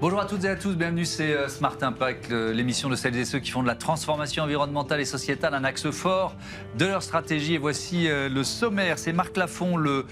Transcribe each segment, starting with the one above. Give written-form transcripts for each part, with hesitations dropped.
Bonjour à toutes et à tous, bienvenue, c'est Smart Impact, l'émission de celles et ceux qui font de la transformation environnementale et sociétale un axe fort de leur stratégie. Et voici le sommaire, c'est Marc Lafont, le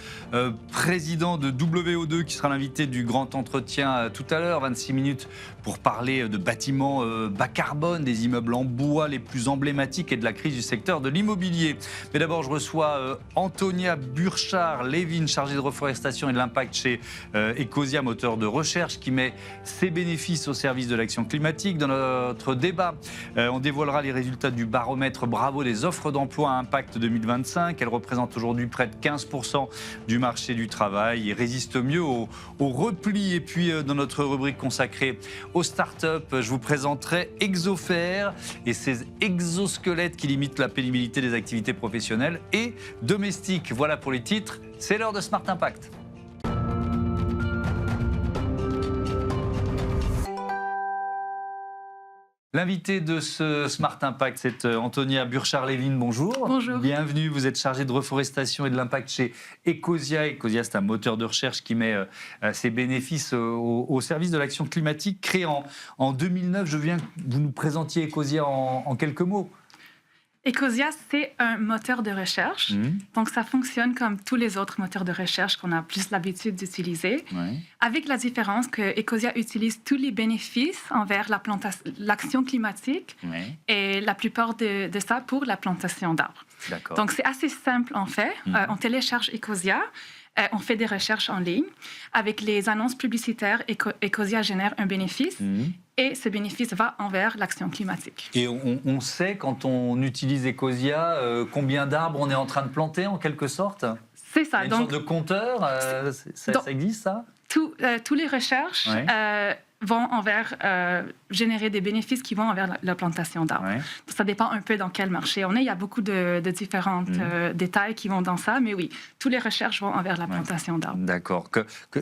président de WO2 qui sera l'invité du grand entretien tout à l'heure, 26 minutes pour parler de bâtiments bas carbone, des immeubles en bois les plus emblématiques et de la crise du secteur de l'immobilier. Mais d'abord, je reçois Antonia Burchard-Levin, chargée de reforestation et de l'impact chez Ecosia, moteur de recherche, qui met ses bénéfices au service de l'action climatique. Dans notre débat, on dévoilera les résultats du baromètre Bravo des offres d'emploi à impact 2025. Elle représente aujourd'hui près de 15% du marché du travail et résiste mieux au repli. Et puis, dans notre rubrique consacrée aux startups, je vous présenterai Exofer et ses exosquelettes qui limitent la pénibilité des activités professionnelles et domestiques. Voilà pour les titres, c'est l'heure de Smart Impact. L'invité de ce Smart Impact, c'est Antonia Burchard-Levin. Bonjour. Bonjour. Bienvenue. Vous êtes chargée de reforestation et de l'impact chez Ecosia. Ecosia, c'est un moteur de recherche qui met ses bénéfices au service de l'action climatique. Créé en 2009, je viens que vous nous présentiez Ecosia en quelques mots. Ecosia, c'est un moteur de recherche. Donc, ça fonctionne comme tous les autres moteurs de recherche qu'on a plus l'habitude d'utiliser, avec la différence que Ecosia utilise tous les bénéfices envers l'action climatique et la plupart de ça pour la plantation d'arbres. Donc, c'est assez simple en fait. On télécharge Ecosia. On fait des recherches en ligne. Avec les annonces publicitaires, Ecosia génère un bénéfice et ce bénéfice va envers l'action climatique. Et on sait, quand on utilise Ecosia, combien d'arbres on est en train de planter, en quelque sorte? C'est ça. Il y a une sorte de compteur, ça existe, ça? Tous les recherches vont générer des bénéfices qui vont envers la plantation d'arbres. Ça dépend un peu dans quel marché on est. Il y a beaucoup de différents détails qui vont dans ça, mais oui, toutes les recherches vont envers la plantation d'arbres. D'accord.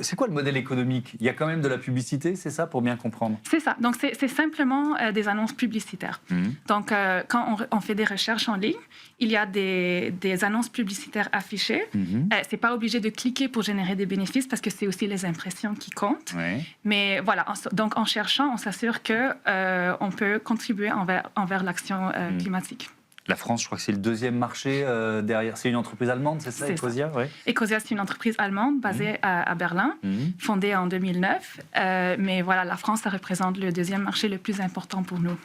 C'est quoi le modèle économique? Il y a quand même de la publicité, c'est ça, pour bien comprendre? C'est ça. Donc, c'est simplement des annonces publicitaires. Donc, quand on fait des recherches en ligne, il y a des annonces publicitaires affichées. C'est pas obligé de cliquer pour générer des bénéfices parce que c'est aussi les impressions qui comptent. Mais voilà, donc en cherchant, on s'assure qu'on peut contribuer envers l'action climatique. La France, je crois que c'est le deuxième marché derrière. C'est une entreprise allemande, c'est ça, Ecosia? Ecosia, c'est une entreprise allemande basée à Berlin, fondée en 2009. Mais voilà, la France, ça représente le deuxième marché le plus important pour nous.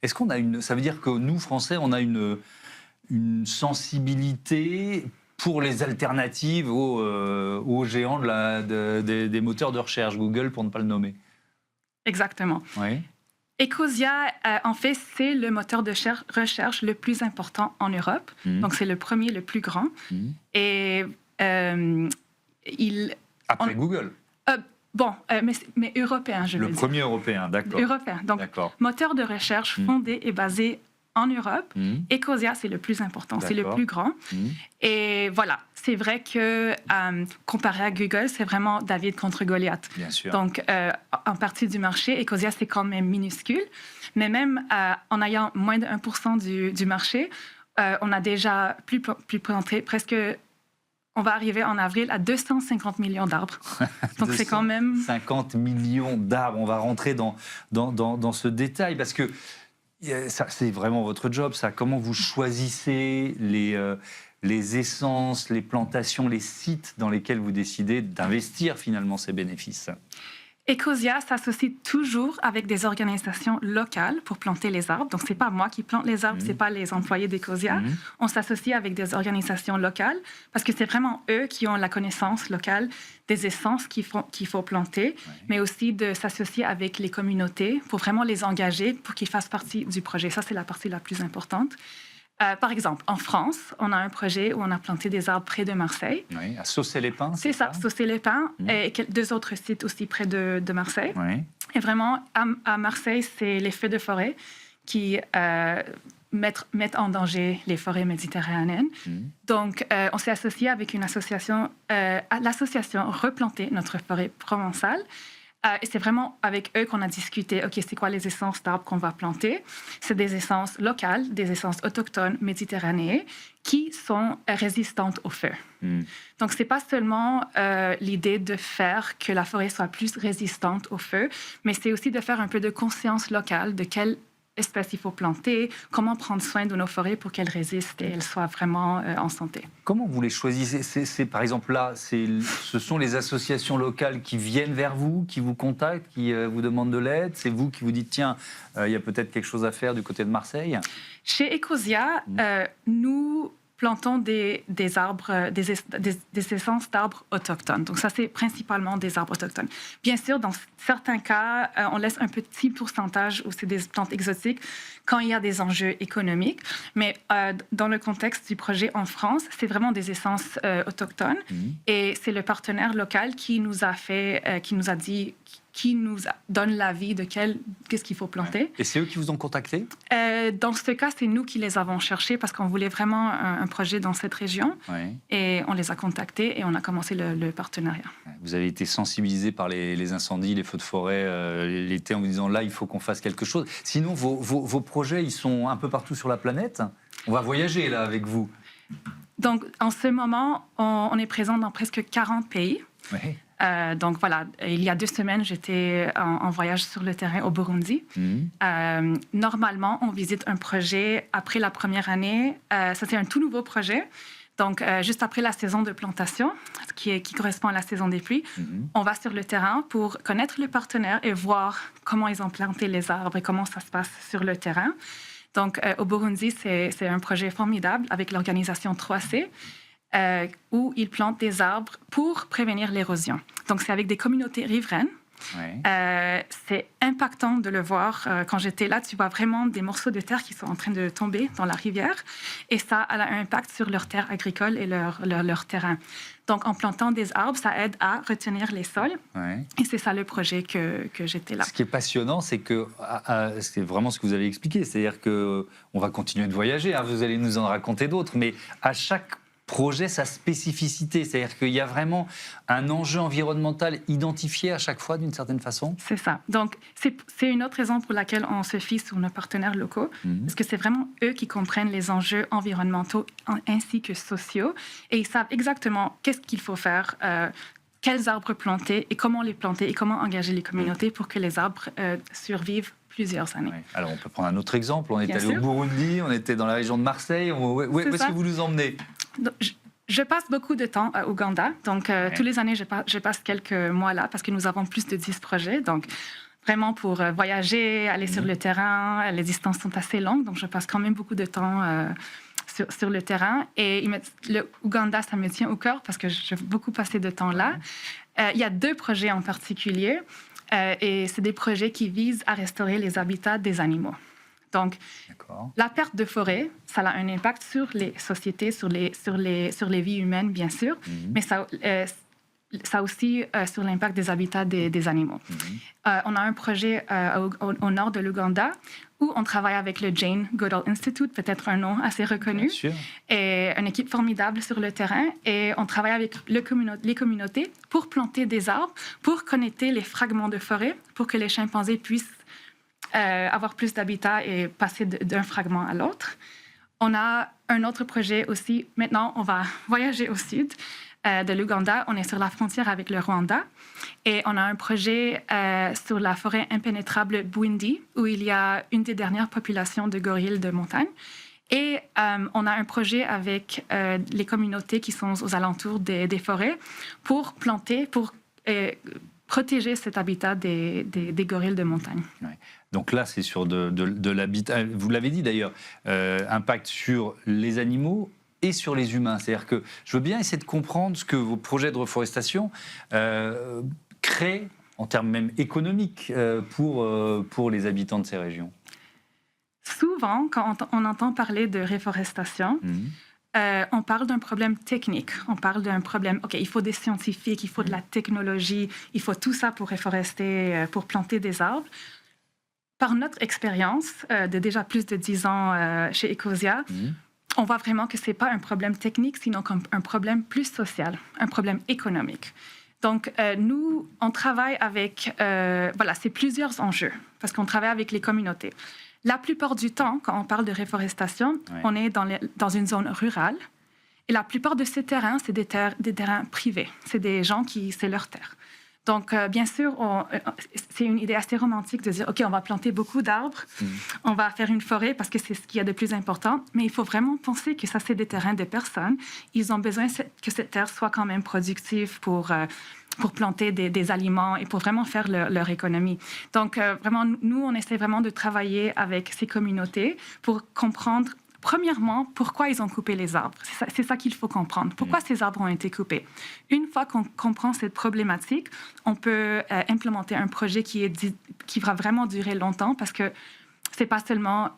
Est-ce qu'on a ça veut dire que nous, Français, on a une sensibilité pour les alternatives aux géants des moteurs de recherche, Google pour ne pas le nommer? Exactement. Ecosia, en fait, c'est le moteur de recherche le plus important en Europe. Donc, c'est le premier, le plus grand. Et Après Google? Mais européen, je veux dire. Le premier européen, d'accord. Européen. Donc, moteur de recherche fondé et basé en Europe. Ecosia, c'est le plus important, c'est le plus grand. Et voilà, c'est vrai que comparé à Google, c'est vraiment David contre Goliath. Bien sûr. Donc, en partie du marché, Ecosia, c'est quand même minuscule. Mais même en ayant moins de 1% du marché, on a déjà plus planté presque... On va arriver en avril à 250 millions d'arbres. Donc, c'est quand même... 50 millions d'arbres. On va rentrer dans ce détail parce que c'est vraiment votre job, ça. Comment vous choisissez les essences, les plantations, les sites dans lesquels vous décidez d'investir finalement ces bénéfices? Ecosia s'associe toujours avec des organisations locales pour planter les arbres. Donc, ce n'est pas moi qui plante les arbres, ce n'est pas les employés d'Ecosia. On s'associe avec des organisations locales parce que c'est vraiment eux qui ont la connaissance locale des essences qu'il faut planter, mais aussi de s'associer avec les communautés pour vraiment les engager pour qu'ils fassent partie du projet. Ça, c'est la partie la plus importante. Par exemple, en France, on a un projet où on a planté des arbres près de Marseille. À Saucé-les-Pins, c'est ça? Saucé-les-Pins et deux autres sites aussi près de Marseille. Et vraiment, à Marseille, c'est les feux de forêt qui mettent en danger les forêts méditerranéennes. Donc, on s'est associé avec une association, l'association Replanter notre forêt provençale, Et c'est vraiment avec eux qu'on a discuté, OK, c'est quoi les essences d'arbres qu'on va planter? C'est des essences locales, des essences autochtones, méditerranéennes, qui sont résistantes au feu. Donc, ce n'est pas seulement l'idée de faire que la forêt soit plus résistante au feu, mais c'est aussi de faire un peu de conscience locale de quelle espèces il faut planter, comment prendre soin de nos forêts pour qu'elles résistent et elles soient vraiment en santé. Comment vous les choisissez? C'est, par exemple, là, ce sont les associations locales qui viennent vers vous, qui vous contactent, qui vous demandent de l'aide. C'est vous qui vous dites, tiens, il y a peut-être quelque chose à faire du côté de Marseille. Chez Ecosia, nous plantons des arbres, des essences d'arbres autochtones. Donc ça, c'est principalement des arbres autochtones. Bien sûr, dans certains cas, on laisse un petit pourcentage où c'est des plantes exotiques quand il y a des enjeux économiques. Mais dans le contexte du projet en France, c'est vraiment des essences autochtones. Et c'est le partenaire local qui nous a dit, qui nous donne l'avis de qu'est-ce qu'il faut planter. Et c'est eux qui vous ont contacté? Dans ce cas, c'est nous qui les avons cherchés parce qu'on voulait vraiment un projet dans cette région. Et on les a contactés et on a commencé le partenariat. Vous avez été sensibilisé par les incendies, les feux de forêt l'été en vous disant là, il faut qu'on fasse quelque chose. Sinon, vos projets, ils sont un peu partout sur la planète. On va voyager là avec vous. Donc, en ce moment, on est présent dans presque 40 pays. Oui. Donc voilà, il y a 2 semaines, j'étais en voyage sur le terrain au Burundi. Normalement, on visite un projet après la première année. Ça, c'est un tout nouveau projet. Donc, juste après la saison de plantation, qui correspond à la saison des pluies, on va sur le terrain pour connaître les partenaires et voir comment ils ont planté les arbres et comment ça se passe sur le terrain. Donc, au Burundi, c'est un projet formidable avec l'organisation 3C. Où ils plantent des arbres pour prévenir l'érosion. Donc, c'est avec des communautés riveraines. C'est impactant de le voir. Quand j'étais là, tu vois vraiment des morceaux de terre qui sont en train de tomber dans la rivière. Et ça a un impact sur leurs terres agricoles et leur terrain. Donc, en plantant des arbres, ça aide à retenir les sols. Et c'est ça le projet que j'étais là. Ce qui est passionnant, c'est que c'est vraiment ce que vous avez expliqué. C'est-à-dire qu'on va continuer de voyager. Vous allez nous en raconter d'autres. Mais à chaque projet, sa spécificité, c'est-à-dire qu'il y a vraiment un enjeu environnemental identifié à chaque fois d'une certaine façon. C'est ça. Donc, c'est une autre raison pour laquelle on se fie sur nos partenaires locaux, parce que c'est vraiment eux qui comprennent les enjeux environnementaux ainsi que sociaux, et ils savent exactement qu'est-ce qu'il faut faire, quels arbres planter et comment les planter et comment engager les communautés pour que les arbres survivent plusieurs années. Alors, on peut prendre un autre exemple. On est allé au Burundi, on était dans la région de Marseille. Où est-ce que vous nous emmenez? Donc, je passe beaucoup de temps à Ouganda. Donc, tous les années, je passe quelques mois là parce que nous avons plus de 10 projets. Donc, vraiment pour voyager, aller sur le terrain. Les distances sont assez longues, donc je passe quand même beaucoup de temps sur le terrain. Et le Ouganda, ça me tient au cœur parce que j'ai beaucoup passé de temps là. Il y a 2 projets en particulier. Et c'est des projets qui visent à restaurer les habitats des animaux. Donc, la perte de forêt, ça a un impact sur les sociétés, sur les vies humaines, bien sûr, mais ça aussi sur l'impact des habitats des animaux. On a un projet au nord de l'Ouganda où on travaille avec le Jane Goodall Institute, peut-être un nom assez reconnu, et une équipe formidable sur le terrain. Et on travaille avec les communautés pour planter des arbres, pour connecter les fragments de forêt, pour que les chimpanzés puissent avoir plus d'habitat et passer d'un fragment à l'autre. On a un autre projet aussi. Maintenant, on va voyager au sud de l'Ouganda. On est sur la frontière avec le Rwanda. Et on a un projet sur la forêt impénétrable Bwindi, où il y a une des dernières populations de gorilles de montagne. Et on a un projet avec les communautés qui sont aux alentours des forêts pour planter, pour protéger cet habitat des gorilles de montagne. Donc là, c'est sur de l'habitat. Vous l'avez dit d'ailleurs, impact sur les animaux et sur les humains. C'est-à-dire que je veux bien essayer de comprendre ce que vos projets de reforestation créent en termes même économiques pour les habitants de ces régions. Souvent, quand on entend parler de reforestation, on parle d'un problème technique. On parle d'un problème, OK, il faut des scientifiques, il faut de la technologie, il faut tout ça pour reforester, pour planter des arbres. Par notre expérience de déjà plus de 10 ans chez Ecosia, on voit vraiment que ce n'est pas un problème technique, sinon comme un problème plus social, un problème économique. Donc, nous, on travaille avec, c'est plusieurs enjeux, parce qu'on travaille avec les communautés. La plupart du temps, quand on parle de réforestation, on est dans une zone rurale. Et la plupart de ces terrains, c'est des terrains privés. C'est des gens c'est leur terre. Donc, bien sûr, c'est une idée assez romantique de dire, OK, on va planter beaucoup d'arbres, on va faire une forêt parce que c'est ce qu'il y a de plus important. Mais il faut vraiment penser que ça, c'est des terrains des personnes. Ils ont besoin que cette terre soit quand même productive pour planter des aliments et pour vraiment faire leur économie. Donc, vraiment, nous, on essaie vraiment de travailler avec ces communautés pour comprendre, premièrement, pourquoi ils ont coupé les arbres. C'est ça qu'il faut comprendre. Pourquoi ces arbres ont été coupés? Une fois qu'on comprend cette problématique, on peut implémenter un projet qui va vraiment durer longtemps parce que c'est pas seulement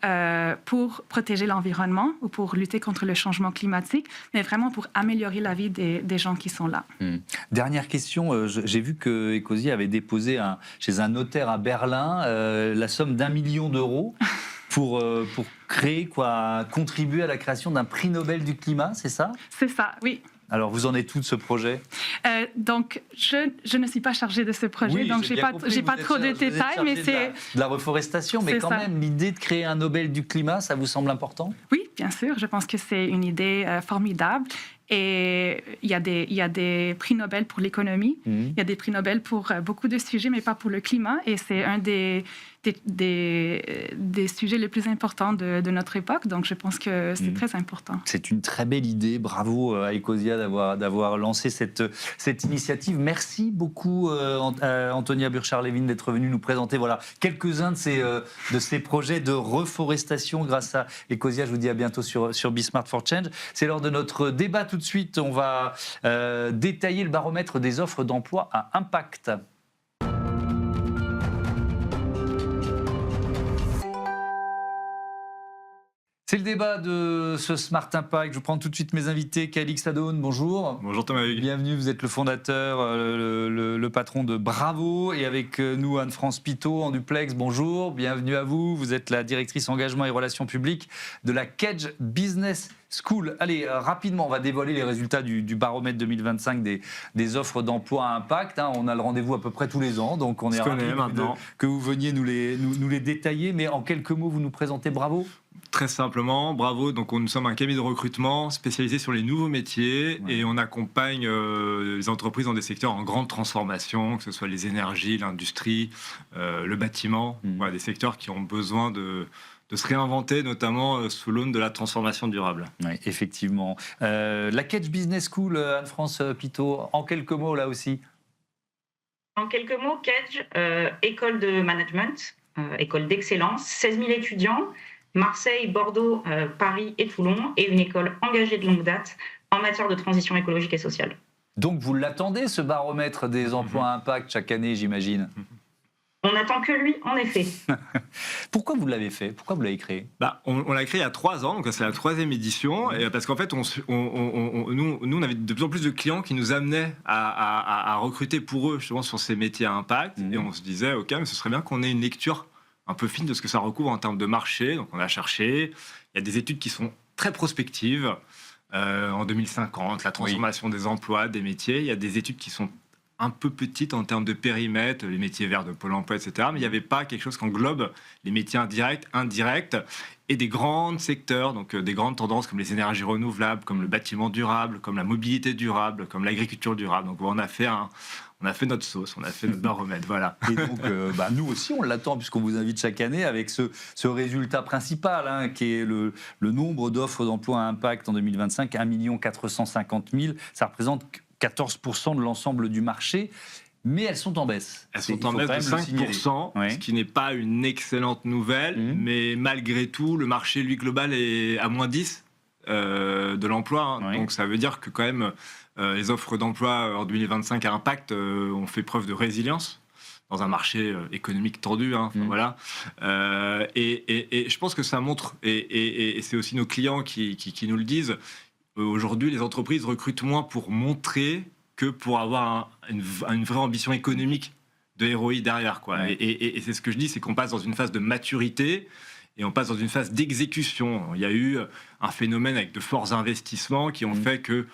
pour protéger l'environnement ou pour lutter contre le changement climatique, mais vraiment pour améliorer la vie des gens qui sont là. Dernière question, j'ai vu que Ecosia avait déposé chez un notaire à Berlin la somme d'1 million d'euros pour contribuer à la création d'un prix Nobel du climat, c'est ça? C'est ça, oui. Alors, vous en êtes où de ce projet? Donc, je ne suis pas chargée de ce projet, oui, donc j'ai pas trop de détails, mais c'est de la reforestation, mais quand même, l'idée de créer un Nobel du climat, ça vous semble important? Oui, bien sûr. Je pense que c'est une idée formidable. Et il y a des prix Nobel pour l'économie, il y a des prix Nobel pour beaucoup de sujets, mais pas pour le climat. Et c'est un des sujets les plus importants de notre époque. Donc, je pense que c'est très important. C'est une très belle idée. Bravo à Ecosia d'avoir lancé cette initiative. Merci beaucoup, Antonia Burchard-Levin, d'être venue nous présenter quelques-uns de ces projets de reforestation grâce à Ecosia. Je vous dis à bientôt sur Be Smart for Change. C'est l'heure de notre débat. Tout de suite, on va détailler le baromètre des offres d'emploi à impact. C'est le débat de ce Smart Impact. Je prends tout de suite mes invités. Calix Adone, bonjour. Bonjour Thomas Hugues. Bienvenue, vous êtes le fondateur, le patron de Bravo. Et avec nous, Anne-France Pitot en duplex, bonjour. Bienvenue à vous. Vous êtes la directrice engagement et relations publiques de la Kedge Business School. Allez, rapidement, on va dévoiler les résultats du baromètre 2025 des offres d'emploi à impact. On a le rendez-vous à peu près tous les ans, donc on est ravis que vous veniez nous les détailler. Mais en quelques mots, vous nous présentez Bravo? Très simplement, Bravo. Donc, nous sommes un cabinet de recrutement spécialisé sur les nouveaux métiers et on accompagne les entreprises dans des secteurs en grande transformation, que ce soit les énergies, l'industrie, le bâtiment, des secteurs qui ont besoin de se réinventer, notamment sous l'aune de la transformation durable. Oui, effectivement. La Kedge Business School, Anne-France Pitot, en quelques mots là aussi. En quelques mots, Kedge, école de management, école d'excellence, 16 000 étudiants, Marseille, Bordeaux, Paris et Toulon, et une école engagée de longue date en matière de transition écologique et sociale. Donc vous l'attendez, ce baromètre des emplois à impact chaque année, j'imagine? On n'attend que lui, en effet. Pourquoi vous l'avez fait? Pourquoi vous l'avez créé? On l'a créé il y a 3 ans, donc c'est la 3e édition, et parce qu'en fait, nous, on avait de plus en plus de clients qui nous amenaient à recruter pour eux, justement, sur ces métiers à impact, et on se disait, OK, mais ce serait bien qu'on ait une lecture un peu fine de ce que ça recouvre en termes de marché. Donc on a cherché, il y a des études qui sont très prospectives, en 2050, la transformation des emplois, des métiers. Il y a des études qui sont un peu petites en termes de périmètre, les métiers verts de Pôle emploi, etc. Mais il n'y avait pas quelque chose qui englobe les métiers indirects, et des grands secteurs, donc des grandes tendances comme les énergies renouvelables, comme le bâtiment durable, comme la mobilité durable, comme l'agriculture durable. Donc on a fait notre sauce, on a fait notre baromètre, voilà. Et donc, nous aussi, on l'attend, puisqu'on vous invite chaque année avec ce résultat principal, qui est le nombre d'offres d'emploi à impact en 2025, 1 450 000. Ça représente 14% de l'ensemble du marché. Mais elles sont en baisse. Elles sont en baisse de 5%, ce qui n'est pas une excellente nouvelle, mais malgré tout, le marché, lui, global, est à moins 10 de l'emploi. Donc ça veut dire que quand même, les offres d'emploi en 2025 à impact ont fait preuve de résilience dans un marché économique tendu. Voilà. Et je pense que ça montre, et c'est aussi nos clients qui nous le disent, aujourd'hui, les entreprises recrutent moins pour montrer que pour avoir une vraie ambition économique de ROI derrière, quoi. Et c'est ce que je dis, c'est qu'on passe dans une phase de maturité et on passe dans une phase d'exécution. Il y a eu un phénomène avec de forts investissements qui ont fait que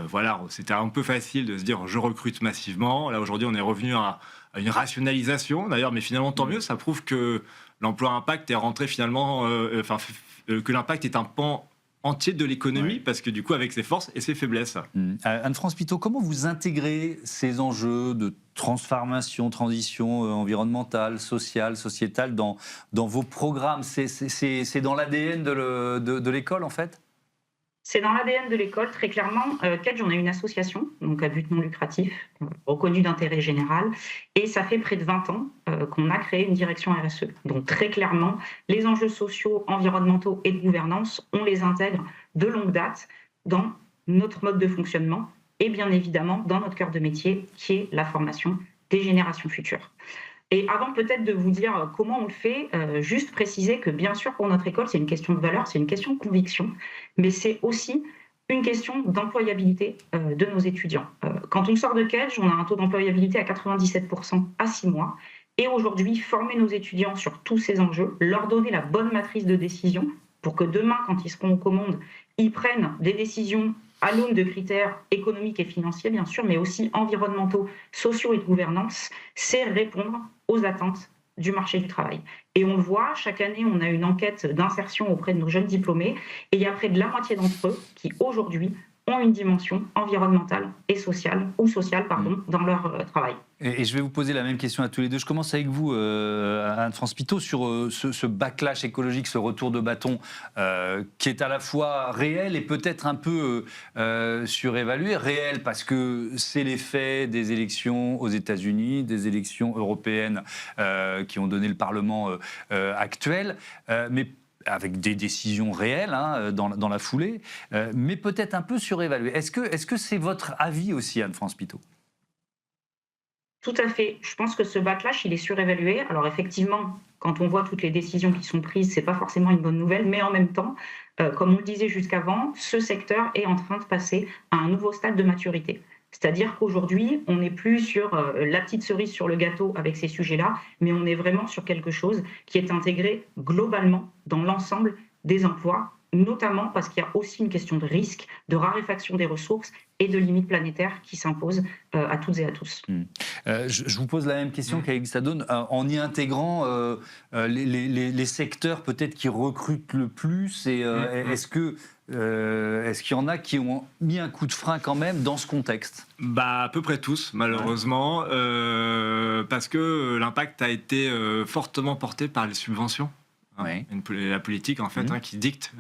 voilà, c'était un peu facile de se dire je recrute massivement. Là aujourd'hui, on est revenu à une rationalisation d'ailleurs, mais finalement tant mieux. Ça prouve que l'emploi impact est rentré finalement, que l'impact est un pan entier de l'économie, parce que du coup, avec ses forces et ses faiblesses. Anne-France Pitot, comment vous intégrez ces enjeux de transformation, transition environnementale, sociale, sociétale dans vos programmes? C'est dans l'ADN de l'école, en fait? C'est dans l'ADN de l'école, très clairement. Kedge, on a une association, donc à but non lucratif, reconnue d'intérêt général, et ça fait près de 20 ans qu'on a créé une direction RSE. Donc très clairement, les enjeux sociaux, environnementaux et de gouvernance, on les intègre de longue date dans notre mode de fonctionnement et bien évidemment dans notre cœur de métier, qui est la formation des générations futures. Et avant peut-être de vous dire comment on le fait, juste préciser que bien sûr pour notre école, c'est une question de valeur, c'est une question de conviction, mais c'est aussi une question d'employabilité de nos étudiants. Quand on sort de Kedge, on a un taux d'employabilité à 97% à 6 mois. Et aujourd'hui, former nos étudiants sur tous ces enjeux, leur donner la bonne matrice de décision pour que demain, quand ils seront aux commandes, ils prennent des décisions à l'aune de critères économiques et financiers, bien sûr, mais aussi environnementaux, sociaux et de gouvernance, c'est répondre aux attentes du marché du travail. Et on le voit, chaque année, on a une enquête d'insertion auprès de nos jeunes diplômés, et il y a près de la moitié d'entre eux qui, aujourd'hui, ont une dimension environnementale et sociale, dans leur travail. Et je vais vous poser la même question à tous les deux. Je commence avec vous, Anne-France Pitot, sur ce backlash écologique, ce retour de bâton qui est à la fois réel et peut-être un peu surévalué. Réel parce que c'est l'effet des élections aux États-Unis, des élections européennes qui ont donné le Parlement actuel, mais avec des décisions réelles dans la foulée, mais peut-être un peu surévalué. Est-ce que c'est votre avis aussi, Anne-France Pitot ? Tout à fait. Je pense que ce backlash, il est surévalué. Alors effectivement, quand on voit toutes les décisions qui sont prises, c'est pas forcément une bonne nouvelle, mais en même temps, comme on le disait jusqu'avant, ce secteur est en train de passer à un nouveau stade de maturité. C'est-à-dire qu'aujourd'hui, on n'est plus sur la petite cerise sur le gâteau avec ces sujets-là, mais on est vraiment sur quelque chose qui est intégré globalement dans l'ensemble des emplois, notamment parce qu'il y a aussi une question de risque, de raréfaction des ressources et de limites planétaires qui s'imposent à toutes et à tous. Je vous pose la même question qu'Alex Sadone, en y intégrant les secteurs peut-être qui recrutent le plus, et est-ce qu'il y en a qui ont mis un coup de frein quand même dans ce contexte ? À peu près tous, malheureusement, parce que l'impact a été fortement porté par les subventions. La politique, en fait, qui dicte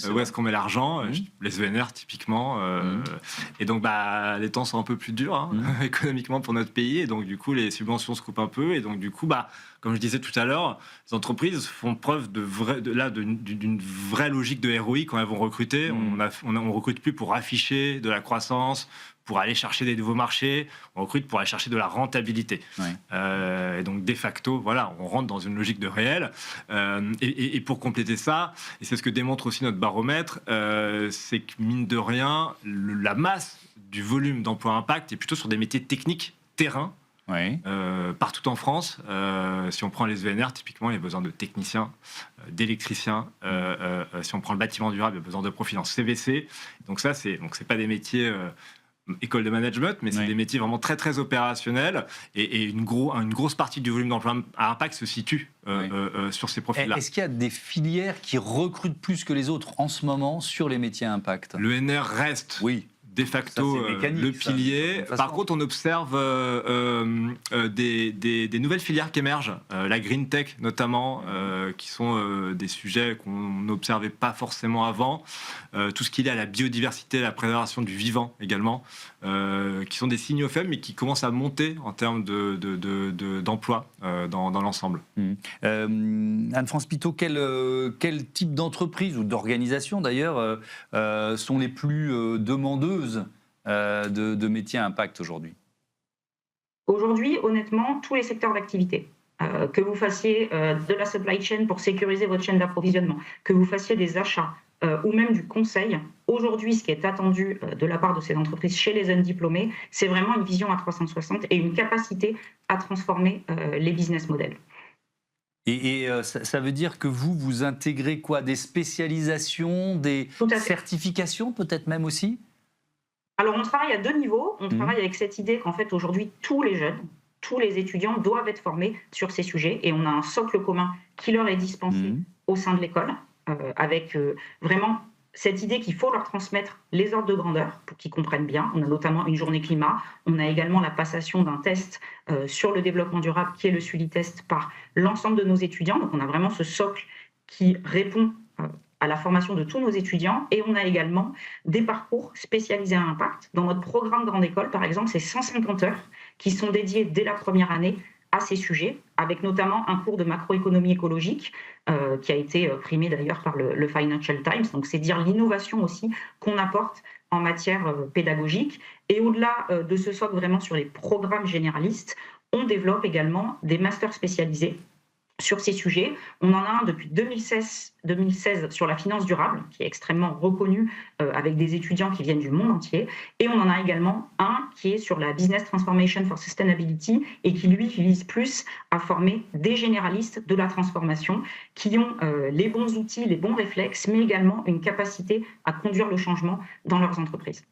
où est-ce qu'on met l'argent, les ENR typiquement. Et donc, les temps sont un peu plus durs économiquement pour notre pays. Et donc, du coup, les subventions se coupent un peu. Et donc, du coup, comme je disais tout à l'heure, les entreprises font preuve d'une vraie logique de ROI quand elles vont recruter. On recrute plus pour afficher de la croissance, pour aller chercher des nouveaux marchés, on recrute pour aller chercher de la rentabilité. Et donc, de facto, voilà, on rentre dans une logique de réel. Et pour compléter ça, et c'est ce que démontre aussi notre baromètre, c'est que, mine de rien, la masse du volume d'emploi impact est plutôt sur des métiers techniques, terrain, partout en France. Si on prend les ENR, typiquement, il y a besoin de techniciens, d'électriciens. Si on prend le bâtiment durable, il y a besoin de profils en CVC. Donc ça, c'est pas des métiers école de management, mais c'est des métiers vraiment très très opérationnels, et une grosse partie du volume d'emploi à impact se situe sur ces profils-là. Est-ce qu'il y a des filières qui recrutent plus que les autres en ce moment sur les métiers à impact ? L'ENR reste de facto le pilier. Par contre, on observe des nouvelles filières qui émergent, la green tech notamment, qui sont des sujets qu'on n'observait pas forcément avant, tout ce qui est lié à la biodiversité, la préservation du vivant également, qui sont des signaux faibles mais qui commencent à monter en termes d'emploi dans l'ensemble. Anne-France Pitot, quel type d'entreprise ou d'organisation d'ailleurs sont les plus demandeuses de métiers à impact aujourd'hui ? Aujourd'hui, honnêtement, tous les secteurs d'activité. Que vous fassiez de la supply chain pour sécuriser votre chaîne d'approvisionnement, que vous fassiez des achats ou même du conseil, aujourd'hui, ce qui est attendu de la part de ces entreprises chez les jeunes diplômés, c'est vraiment une vision à 360 et une capacité à transformer les business models. Et ça veut dire que vous intégrez quoi ? Des spécialisations, des certifications peut-être même aussi ? Alors, on travaille à 2 niveaux. On travaille avec cette idée qu'en fait, aujourd'hui, tous les jeunes, tous les étudiants doivent être formés sur ces sujets et on a un socle commun qui leur est dispensé au sein de l'école, avec vraiment cette idée qu'il faut leur transmettre les ordres de grandeur pour qu'ils comprennent bien. On a notamment une journée climat. On a également la passation d'un test sur le développement durable qui est le SULI-test par l'ensemble de nos étudiants. Donc, on a vraiment ce socle qui répond à la formation de tous nos étudiants. Et on a également des parcours spécialisés à impact. Dans notre programme Grande École, par exemple, c'est 150 heures qui sont dédiées dès la première année à ces sujets, avec notamment un cours de macroéconomie écologique qui a été primé d'ailleurs par le Financial Times. Donc, c'est dire l'innovation aussi qu'on apporte en matière pédagogique. Et au-delà de ce socle vraiment sur les programmes généralistes, on développe également des masters spécialisés sur ces sujets. On en a un depuis 2016 sur la finance durable, qui est extrêmement reconnu avec des étudiants qui viennent du monde entier. Et on en a également un qui est sur la Business Transformation for Sustainability et qui, lui, vise plus à former des généralistes de la transformation qui ont les bons outils, les bons réflexes, mais également une capacité à conduire le changement dans leurs entreprises.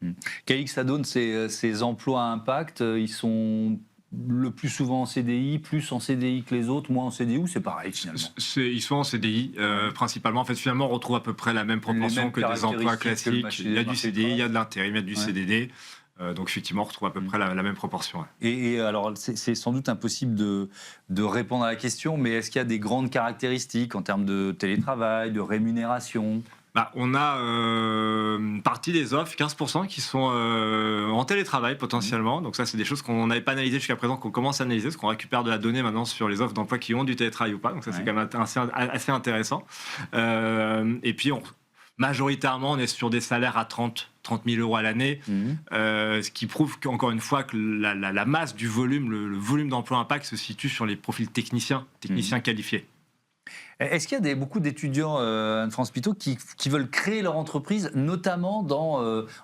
Calix, ça donne ces emplois à impact, ils sont le plus souvent en CDI, plus en CDI que les autres, moins en CDI, ou c'est pareil finalement? Ils sont en CDI principalement. En fait, finalement, on retrouve à peu près la même proportion que des emplois classiques. Il y a du CDI, il y a de l'intérim, il y a du CDD. Donc effectivement, on retrouve à peu près la même proportion. Et alors, c'est sans doute impossible de répondre à la question, mais est-ce qu'il y a des grandes caractéristiques en termes de télétravail, de rémunération? On a une partie des offres, 15%, qui sont en télétravail potentiellement. Donc ça, c'est des choses qu'on n'avait pas analysées jusqu'à présent, qu'on commence à analyser, parce qu'on récupère de la donnée maintenant sur les offres d'emploi qui ont du télétravail ou pas. Donc ça, c'est quand même assez intéressant. Et puis, majoritairement, on est sur des salaires à 30 000 euros à l'année, ce qui prouve qu'encore une fois que la masse du volume, le volume d'emploi impact se situe sur les profils techniciens qualifiés. Est-ce qu'il y a beaucoup d'étudiants, Anne-France Pitot, qui veulent créer leur entreprise, notamment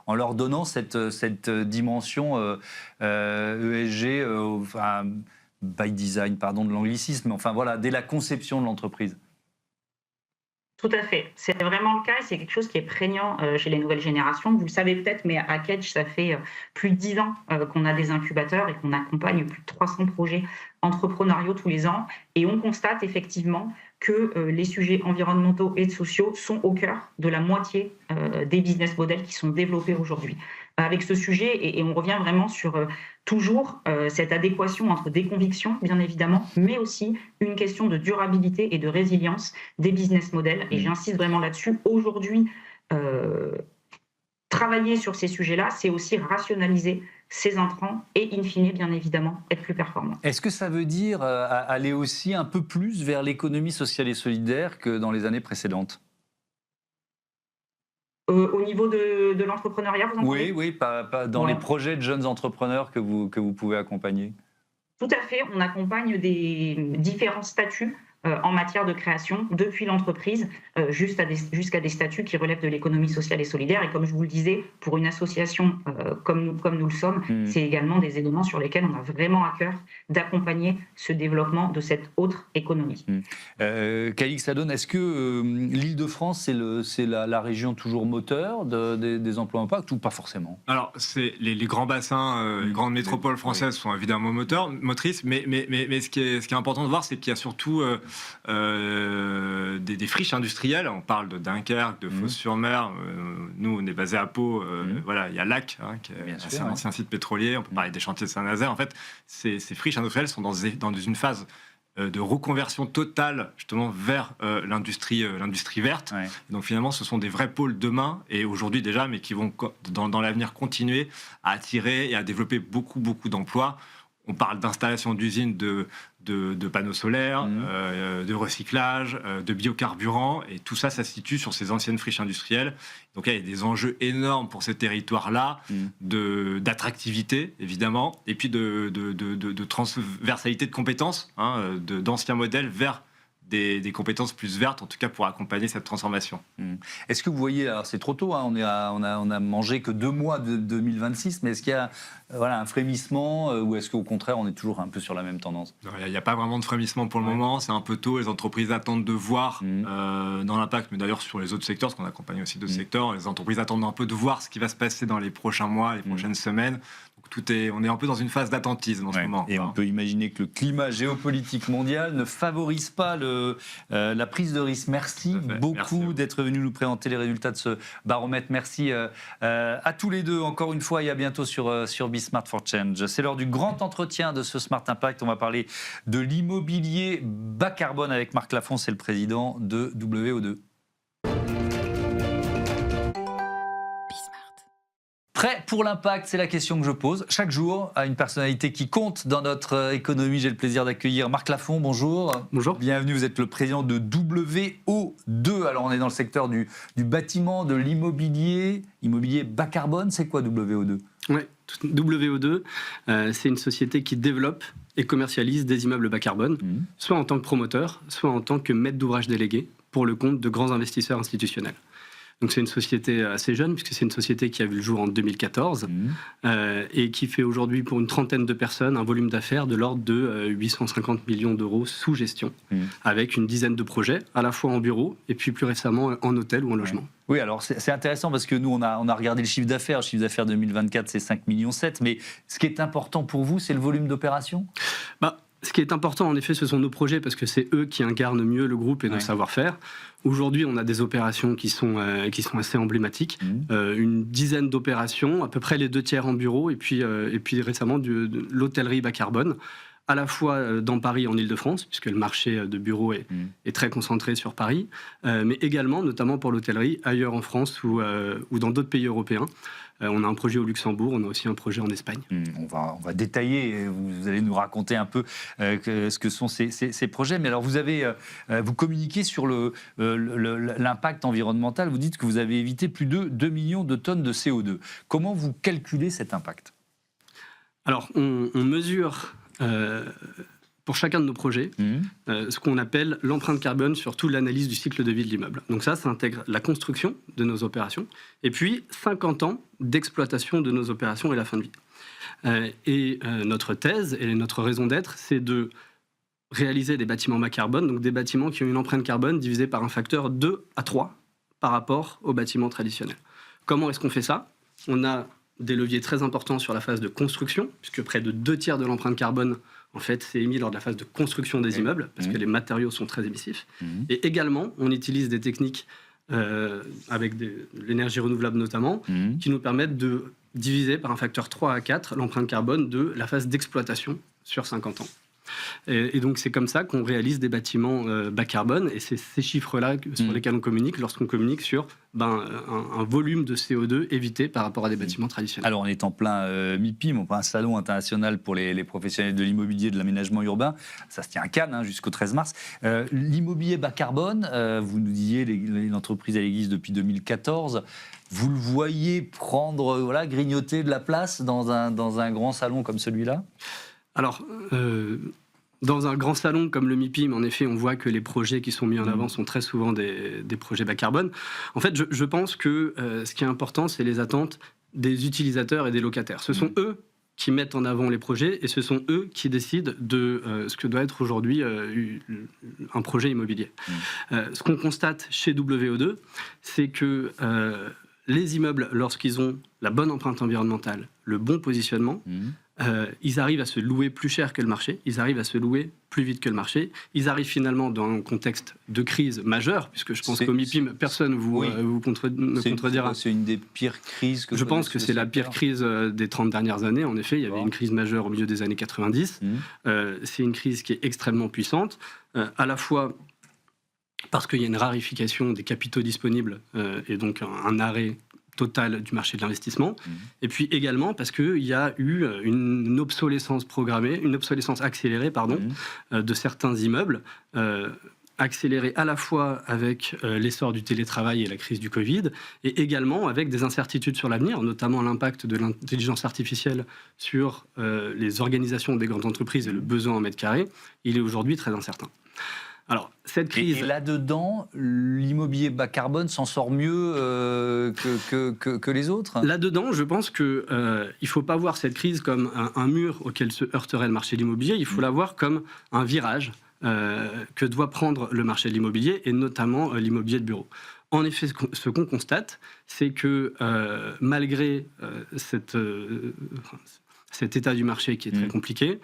en leur donnant cette dimension ESG, by design, pardon de l'anglicisme, enfin voilà, dès la conception de l'entreprise? Tout à fait. C'est vraiment le cas et c'est quelque chose qui est prégnant chez les nouvelles générations. Vous le savez peut-être, mais à Kedge, ça fait plus de 10 ans qu'on a des incubateurs et qu'on accompagne plus de 300 projets entrepreneuriaux tous les ans. Et on constate effectivement que les sujets environnementaux et sociaux sont au cœur de la moitié des business models qui sont développés aujourd'hui. Avec ce sujet, et on revient vraiment sur toujours cette adéquation entre des convictions, bien évidemment, mais aussi une question de durabilité et de résilience des business models. Et j'insiste vraiment là-dessus. Aujourd'hui, travailler sur ces sujets-là, c'est aussi rationaliser ces intrants et, in fine, bien évidemment, être plus performant. Est-ce que ça veut dire aller aussi un peu plus vers l'économie sociale et solidaire que dans les années précédentes? Au niveau de l'entrepreneuriat, vous en parlez ? Oui, pas dans les projets de jeunes entrepreneurs que vous pouvez accompagner. Tout à fait, on accompagne des différents statuts en matière de création, depuis l'entreprise jusqu'à des statuts qui relèvent de l'économie sociale et solidaire. Et comme je vous le disais, pour une association comme nous le sommes, c'est également des éléments sur lesquels on a vraiment à cœur d'accompagner ce développement de cette autre économie. Calix Ladone, est-ce que l'Île-de-France, c'est la région toujours moteur des emplois impact ou pas forcément? Alors, les grands bassins, les grandes métropoles françaises sont évidemment motrices, mais ce qui est important de voir, c'est qu'il y a surtout des friches industrielles. On parle de Dunkerque, de Fos-sur-Mer. Nous, on est basé à Pau. Voilà, il y a Lac, qui est un ancien site pétrolier. On peut parler des chantiers de Saint-Nazaire. En fait, ces friches industrielles sont dans une phase de reconversion totale justement vers l'industrie verte. Donc finalement, ce sont des vrais pôles demain et aujourd'hui déjà, mais qui vont dans l'avenir continuer à attirer et à développer beaucoup d'emplois. On parle d'installation d'usines de panneaux solaires, de recyclage, de biocarburants, et tout ça, ça se situe sur ces anciennes friches industrielles. Donc il y a des enjeux énormes pour ces territoires-là, d'attractivité, évidemment, et puis de transversalité de compétences, d'anciens modèles vers des compétences plus vertes, en tout cas pour accompagner cette transformation. Est-ce que vous voyez, alors c'est trop tôt, hein, on a mangé que 2 mois de 2026, mais est-ce qu'il y a un frémissement ou est-ce qu'au contraire on est toujours un peu sur la même tendance? Il n'y a pas vraiment de frémissement pour le moment, c'est un peu tôt, les entreprises attendent de voir dans l'impact, mais d'ailleurs sur les autres secteurs, parce qu'on accompagne aussi d'autres secteurs, les entreprises attendent un peu de voir ce qui va se passer dans les prochains mois, les prochaines semaines. On est un peu dans une phase d'attentisme en ce moment. Et on peut imaginer que le climat géopolitique mondial ne favorise pas la prise de risque. Merci beaucoup d'être venu nous présenter les résultats de ce baromètre. Merci à tous les deux, encore une fois, et à bientôt sur Be Smart for Change. C'est l'heure du grand entretien de ce Smart Impact. On va parler de l'immobilier bas carbone avec Marc Lafont, c'est le président de WO2. Prêt pour l'impact, c'est la question que je pose chaque jour à une personnalité qui compte dans notre économie. J'ai le plaisir d'accueillir Marc Lafont, bonjour. Bonjour. Bienvenue, vous êtes le président de WO2. Alors on est dans le secteur du bâtiment, de l'immobilier, immobilier bas carbone. C'est quoi WO2 ? Oui, WO2, c'est une société qui développe et commercialise des immeubles bas carbone, soit en tant que promoteur, soit en tant que maître d'ouvrage délégué pour le compte de grands investisseurs institutionnels. Donc c'est une société assez jeune, puisque c'est une société qui a vu le jour en 2014 et qui fait aujourd'hui pour une trentaine de personnes un volume d'affaires de l'ordre de 850 millions d'euros sous gestion, avec une dizaine de projets, à la fois en bureau et puis plus récemment en hôtel ou en logement. Oui, alors c'est intéressant parce que nous, on a regardé le chiffre d'affaires. Le chiffre d'affaires 2024, c'est 5,7 millions. Mais ce qui est important pour vous, c'est le volume d'opération ? Ce qui est important, en effet, ce sont nos projets, parce que c'est eux qui incarnent mieux le groupe et nos savoir-faire. Aujourd'hui, on a des opérations qui sont assez emblématiques. Une dizaine d'opérations, à peu près les 2/3 en bureau, et puis récemment de l'hôtellerie bas carbone, à la fois dans Paris, en Ile-de-France, puisque le marché de bureaux est très concentré sur Paris, mais également, notamment pour l'hôtellerie, ailleurs en France ou dans d'autres pays européens. On a un projet au Luxembourg, on a aussi un projet en Espagne. On va détailler, vous allez nous raconter un peu ce que sont ces projets. Mais alors, vous communiquez sur l'impact environnemental. Vous dites que vous avez évité plus de 2 millions de tonnes de CO2. Comment vous calculez cet impact ? Alors, on mesure pour chacun de nos projets ce qu'on appelle l'empreinte carbone sur toute l'analyse du cycle de vie de l'immeuble. Donc ça intègre la construction de nos opérations et puis 50 ans d'exploitation de nos opérations et la fin de vie. Notre thèse et notre raison d'être, c'est de réaliser des bâtiments bas carbone, donc des bâtiments qui ont une empreinte carbone divisée par un facteur 2 à 3 par rapport aux bâtiments traditionnels. Comment est-ce qu'on fait ça ? On a des leviers très importants sur la phase de construction, puisque près de 2/3 de l'empreinte carbone, en fait, c'est émis lors de la phase de construction des immeubles, parce que les matériaux sont très émissifs. Et également, on utilise des techniques avec l'énergie renouvelable notamment, qui nous permettent de diviser par un facteur 3 à 4 l'empreinte carbone de la phase d'exploitation sur 50 ans. Et donc c'est comme ça qu'on réalise des bâtiments bas carbone, et c'est ces chiffres-là sur lesquels on communique lorsqu'on communique sur un volume de CO2 évité par rapport à des bâtiments traditionnels. Alors on est en plein MIPIM, un salon international pour les professionnels de l'immobilier et de l'aménagement urbain. Ça se tient à Cannes jusqu'au 13 mars. L'immobilier bas carbone, vous nous disiez, l'entreprise elle existe depuis 2014. Vous le voyez prendre, grignoter de la place dans un grand salon comme celui-là ? Alors, dans un grand salon comme le MIPIM, en effet, on voit que les projets qui sont mis en avant sont très souvent des projets bas carbone. En fait, je pense que ce qui est important, c'est les attentes des utilisateurs et des locataires. Ce sont eux qui mettent en avant les projets et ce sont eux qui décident de ce que doit être aujourd'hui un projet immobilier. Ce qu'on constate chez WO2, c'est que les immeubles, lorsqu'ils ont la bonne empreinte environnementale, le bon positionnement, ils arrivent à se louer plus cher que le marché, ils arrivent à se louer plus vite que le marché, ils arrivent finalement dans un contexte de crise majeure, puisque je pense qu'au MIPIM, personne ne me contredira. C'est une des pires crises que je pense que c'est la pire crise des 30 dernières années. En effet, il y avait une crise majeure au milieu des années 90. C'est une crise qui est extrêmement puissante, à la fois parce qu'il y a une raréfaction des capitaux disponibles et donc un arrêt total du marché de l'investissement, et puis également parce qu'il y a eu une obsolescence programmée, une obsolescence accélérée, de certains immeubles, accélérée à la fois avec l'essor du télétravail et la crise du Covid, et également avec des incertitudes sur l'avenir, notamment l'impact de l'intelligence artificielle sur les organisations des grandes entreprises et le besoin en mètres carrés. Il est aujourd'hui très incertain. Alors, cette crise... Et là-dedans, l'immobilier bas carbone s'en sort mieux que les autres? Là-dedans, je pense qu'il ne faut pas voir cette crise comme un mur auquel se heurterait le marché de l'immobilier, il faut la voir comme un virage que doit prendre le marché de l'immobilier, et notamment l'immobilier de bureau. En effet, ce qu'on constate, c'est que malgré cet état du marché qui est très compliqué,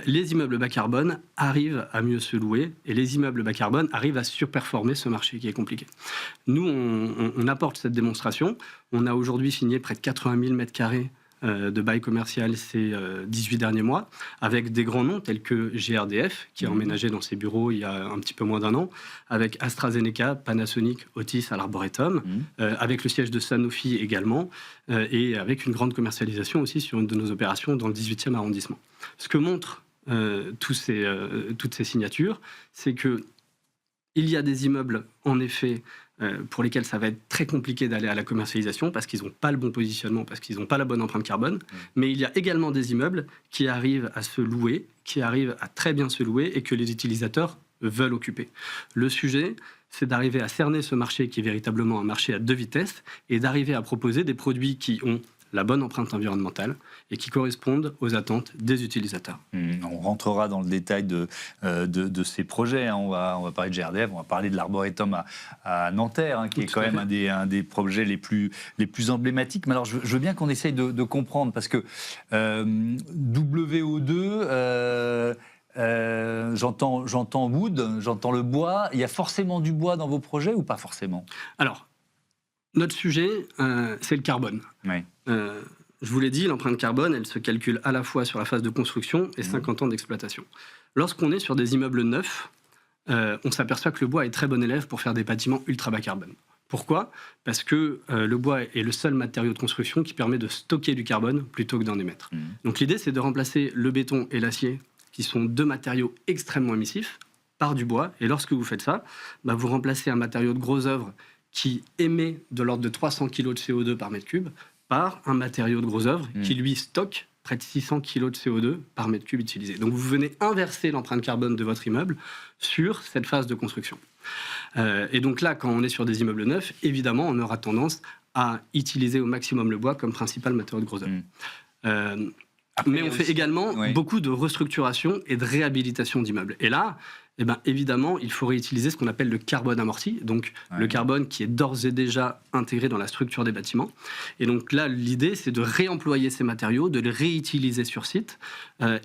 les immeubles bas carbone arrivent à mieux se louer et les immeubles bas carbone arrivent à surperformer ce marché qui est compliqué. Nous, on apporte cette démonstration. On a aujourd'hui signé près de 80 000 m² de bail commercial ces 18 derniers mois, avec des grands noms tels que GRDF, qui a emménagé dans ses bureaux il y a un petit peu moins d'un an, avec AstraZeneca, Panasonic, Otis à l'Arboretum, avec le siège de Sanofi également, et avec une grande commercialisation aussi sur une de nos opérations dans le 18e arrondissement. Ce que montrent toutes ces signatures, c'est qu'il y a des immeubles, en effet, pour lesquels ça va être très compliqué d'aller à la commercialisation parce qu'ils n'ont pas le bon positionnement, parce qu'ils n'ont pas la bonne empreinte carbone. Mais il y a également des immeubles qui arrivent à se louer, qui arrivent à très bien se louer et que les utilisateurs veulent occuper. Le sujet, c'est d'arriver à cerner ce marché qui est véritablement un marché à deux vitesses et d'arriver à proposer des produits qui ont la bonne empreinte environnementale et qui correspondent aux attentes des utilisateurs. On rentrera dans le détail de ces projets. Hein. On va parler de GRDF, on va parler de l'Arboretum à Nanterre, hein, qui est quand même un des projets les plus emblématiques. Mais alors, je veux bien qu'on essaye de comprendre, parce que WO2... j'entends wood, j'entends le bois. Il y a forcément du bois dans vos projets ou pas forcément? Alors, notre sujet, c'est le carbone. Oui. Je vous l'ai dit, l'empreinte carbone, elle se calcule à la fois sur la phase de construction et 50 ans d'exploitation. Lorsqu'on est sur des immeubles neufs, on s'aperçoit que le bois est très bon élève pour faire des bâtiments ultra bas carbone. Pourquoi? Parce que le bois est le seul matériau de construction qui permet de stocker du carbone plutôt que d'en émettre. Donc l'idée, c'est de remplacer le béton et l'acier, qui sont deux matériaux extrêmement émissifs, par du bois. Et lorsque vous faites ça, vous remplacez un matériau de gros œuvre qui émet de l'ordre de 300 kg de CO2 par mètre cube par un matériau de gros œuvre qui, lui, stocke près de 600 kg de CO2 par mètre cube utilisé. Donc, vous venez inverser l'empreinte carbone de votre immeuble sur cette phase de construction. Et donc là, quand on est sur des immeubles neufs, évidemment, on aura tendance à utiliser au maximum le bois comme principal matériau de gros œuvre. Mais on fait également beaucoup de restructuration et de réhabilitation d'immeubles. Et là, évidemment, il faut réutiliser ce qu'on appelle le carbone amorti, donc le carbone qui est d'ores et déjà intégré dans la structure des bâtiments. Et donc là, l'idée, c'est de réemployer ces matériaux, de les réutiliser sur site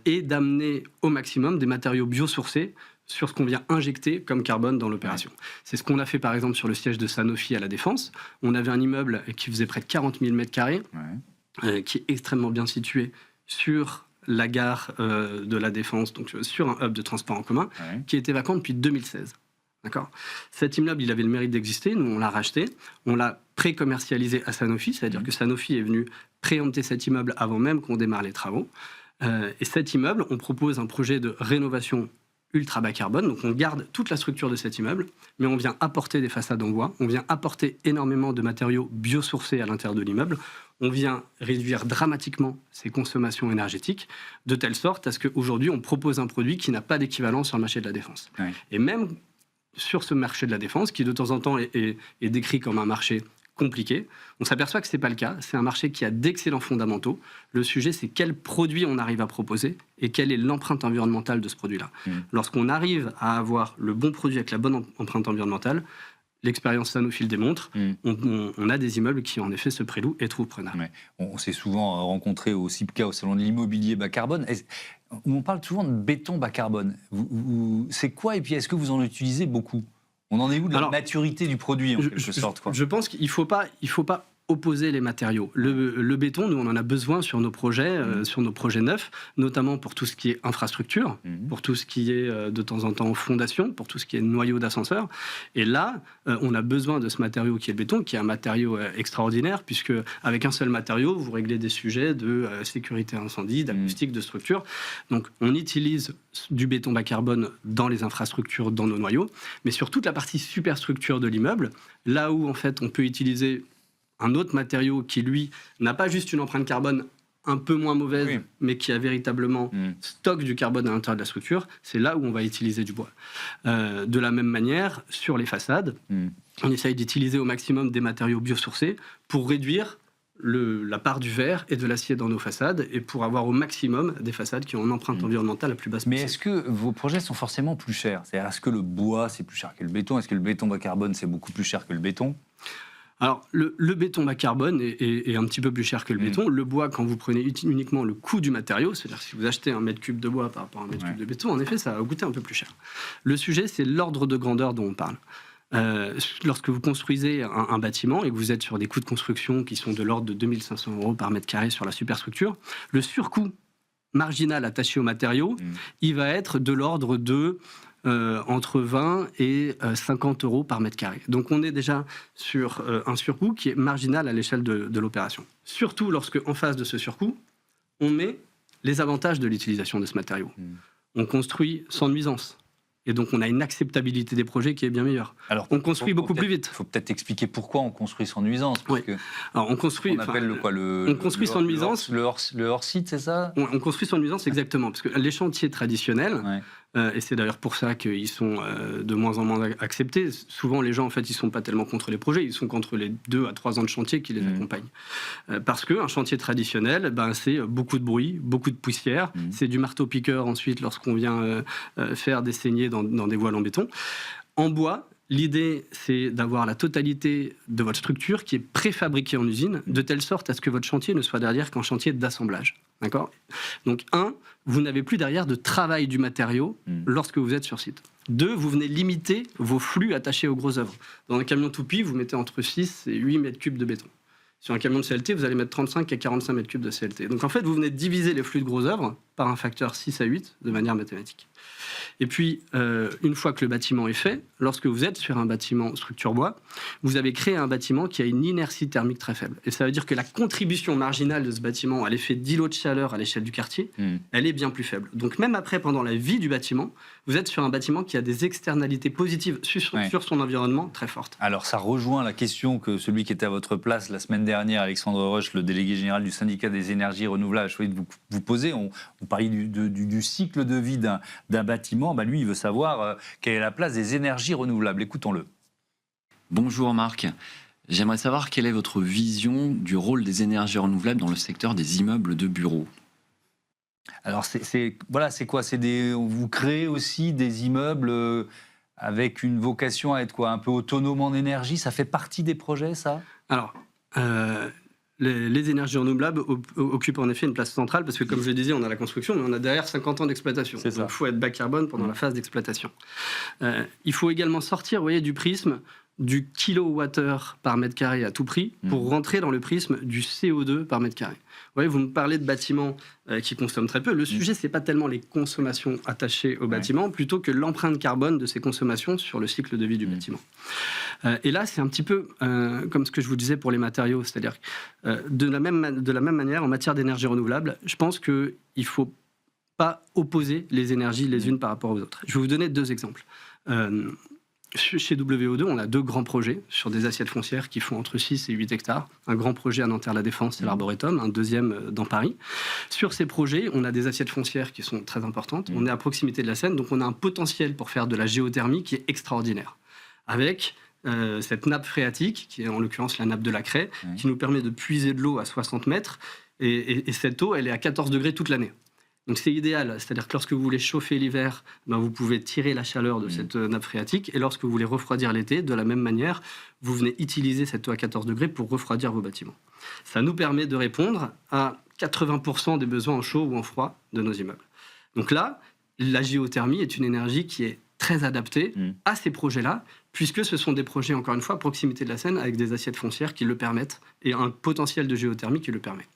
et d'amener au maximum des matériaux biosourcés sur ce qu'on vient injecter comme carbone dans l'opération. C'est ce qu'on a fait par exemple sur le siège de Sanofi à La Défense. On avait un immeuble qui faisait près de 40 000 m², qui est extrêmement bien situé sur la gare de La Défense, donc sur un hub de transport en commun, qui était vacant depuis 2016. D'accord ? Cet immeuble, il avait le mérite d'exister. Nous, on l'a racheté. On l'a pré-commercialisé à Sanofi, c'est-à-dire que Sanofi est venu préempter cet immeuble avant même qu'on démarre les travaux. Et cet immeuble, on propose un projet de rénovation ultra bas carbone. Donc, on garde toute la structure de cet immeuble, mais on vient apporter des façades en bois. On vient apporter énormément de matériaux biosourcés à l'intérieur de l'immeuble. On vient réduire dramatiquement ses consommations énergétiques, de telle sorte à ce qu'aujourd'hui, on propose un produit qui n'a pas d'équivalent sur le marché de la défense. Et même sur ce marché de la défense, qui de temps en temps est décrit comme un marché compliqué, on s'aperçoit que ce n'est pas le cas. C'est un marché qui a d'excellents fondamentaux. Le sujet, c'est quel produit on arrive à proposer et quelle est l'empreinte environnementale de ce produit-là. Lorsqu'on arrive à avoir le bon produit avec la bonne empreinte environnementale, l'expérience Sanofi le démontre, on a des immeubles qui, en effet, se prélouent et trouvent preneurs. On s'est souvent rencontré au CIPCA, au Salon de l'immobilier bas carbone. On parle souvent de béton bas carbone. C'est quoi? Et puis, est-ce que vous en utilisez beaucoup? On en est où de la maturité du produit, en quelque sorte, quoi? Je pense qu'il ne faut pas opposer les matériaux. Le béton, nous, on en a besoin sur nos projets neufs, notamment pour tout ce qui est infrastructure, pour tout ce qui est de temps en temps fondation, pour tout ce qui est noyau d'ascenseur. Et là, on a besoin de ce matériau qui est le béton, qui est un matériau extraordinaire, puisque avec un seul matériau, vous réglez des sujets de sécurité incendie, d'acoustique, de structure. Donc, on utilise du béton bas carbone dans les infrastructures, dans nos noyaux, mais sur toute la partie superstructure de l'immeuble, là où, en fait, on peut utiliser un autre matériau qui, lui, n'a pas juste une empreinte carbone un peu moins mauvaise, Oui. mais qui a véritablement stock du carbone à l'intérieur de la structure, c'est là où on va utiliser du bois. De la même manière, sur les façades, on essaye d'utiliser au maximum des matériaux biosourcés pour réduire la part du verre et de l'acier dans nos façades et pour avoir au maximum des façades qui ont une empreinte environnementale la plus basse Mais possible. est-ce que vos projets sont forcément plus chers? C'est-à-dire, est-ce que le bois, c'est plus cher que le béton? Est-ce que le béton bas carbone, c'est beaucoup plus cher que le béton? Alors, le béton bas carbone est un petit peu plus cher que le béton. Le bois, quand vous prenez uniquement le coût du matériau, c'est-à-dire si vous achetez un mètre cube de bois par rapport à un mètre cube de béton, en effet, ça va coûter un peu plus cher. Le sujet, c'est l'ordre de grandeur dont on parle. Lorsque vous construisez un bâtiment et que vous êtes sur des coûts de construction qui sont de l'ordre de 2 500 € par mètre carré sur la superstructure, le surcoût marginal attaché au matériau, il va être de l'ordre de entre 20 et 50 € par mètre carré. Donc on est déjà sur un surcoût qui est marginal à l'échelle de l'opération. Surtout lorsque, en face de ce surcoût, on met les avantages de l'utilisation de ce matériau. On construit sans nuisance. Et donc on a une acceptabilité des projets qui est bien meilleure. Alors, on construit beaucoup plus vite. Il faut peut-être expliquer pourquoi on construit sans nuisance. Parce que alors on construit. On appelle on construit sans nuisance. Le hors-site, c'est ça? On construit sans nuisance, exactement. Parce que les chantiers traditionnels, et c'est d'ailleurs pour ça qu'ils sont de moins en moins acceptés. Souvent, les gens, en fait, ils ne sont pas tellement contre les projets, ils sont contre les 2 à 3 ans de chantier qui les accompagnent. Parce qu'un chantier traditionnel, c'est beaucoup de bruit, beaucoup de poussière, c'est du marteau-piqueur ensuite lorsqu'on vient faire des saignées dans des voiles en béton. En bois, l'idée, c'est d'avoir la totalité de votre structure qui est préfabriquée en usine, de telle sorte à ce que votre chantier ne soit derrière qu'un chantier d'assemblage. D'accord ? Donc, 1, vous n'avez plus derrière de travail du matériau lorsque vous êtes sur site. 2, vous venez limiter vos flux attachés aux grosses œuvres. Dans un camion toupie, vous mettez entre 6 et 8 mètres cubes de béton. Sur un camion de CLT, vous allez mettre 35 à 45 mètres cubes de CLT. Donc en fait, vous venez de diviser les flux de grosses œuvres par un facteur 6 à 8 de manière mathématique. Et puis, une fois que le bâtiment est fait, lorsque vous êtes sur un bâtiment structure bois, vous avez créé un bâtiment qui a une inertie thermique très faible. Et ça veut dire que la contribution marginale de ce bâtiment à l'effet d'îlot de chaleur à l'échelle du quartier, elle est bien plus faible. Donc même après, pendant la vie du bâtiment, vous êtes sur un bâtiment qui a des externalités positives sur son environnement très fortes. Alors ça rejoint la question que celui qui était à votre place la semaine dernière, Alexandre Roche, le délégué général du syndicat des énergies renouvelables, a choisi de vous poser. On parlait du cycle de vie d'un bâtiment. Lui, il veut savoir quelle est la place des énergies renouvelables. Écoutons-le. Bonjour Marc. J'aimerais savoir quelle est votre vision du rôle des énergies renouvelables dans le secteur des immeubles de bureaux. Alors, c'est quoi? Vous créez aussi des immeubles avec une vocation à être quoi? Un peu autonome en énergie? Ça fait partie des projets, ça? Alors, les énergies renouvelables occupent en effet une place centrale parce que, comme je le disais, on a la construction, mais on a derrière 50 ans d'exploitation. Donc, il faut être bas carbone pendant la phase d'exploitation. Il faut également sortir, vous voyez, du prisme du kilowattheure par mètre carré à tout prix pour rentrer dans le prisme du CO2 par mètre carré. Vous voyez, vous me parlez de bâtiments qui consomment très peu. Le sujet, c'est pas tellement les consommations attachées au bâtiment, plutôt que l'empreinte carbone de ces consommations sur le cycle de vie du bâtiment. Et là, c'est un petit peu comme ce que je vous disais pour les matériaux, c'est-à-dire de la même manière, en matière d'énergie renouvelable, je pense qu'il ne faut pas opposer les énergies les unes par rapport aux autres. Je vais vous donner 2 exemples. Chez WO2, on a 2 grands projets sur des assiettes foncières qui font entre 6 et 8 hectares. Un grand projet à Nanterre-la-Défense, c'est l'Arboretum, un deuxième dans Paris. Sur ces projets, on a des assiettes foncières qui sont très importantes. On est à proximité de la Seine, donc on a un potentiel pour faire de la géothermie qui est extraordinaire. Avec cette nappe phréatique, qui est en l'occurrence la nappe de la Craie, qui nous permet de puiser de l'eau à 60 mètres. Et cette eau, elle est à 14 degrés toute l'année. Donc c'est idéal, c'est-à-dire que lorsque vous voulez chauffer l'hiver, vous pouvez tirer la chaleur de cette nappe phréatique, et lorsque vous voulez refroidir l'été, de la même manière, vous venez utiliser cette eau à 14 degrés pour refroidir vos bâtiments. Ça nous permet de répondre à 80% des besoins en chaud ou en froid de nos immeubles. Donc là, la géothermie est une énergie qui est très adaptée à ces projets-là, puisque ce sont des projets, encore une fois, à proximité de la Seine, avec des assiettes foncières qui le permettent, et un potentiel de géothermie qui le permet.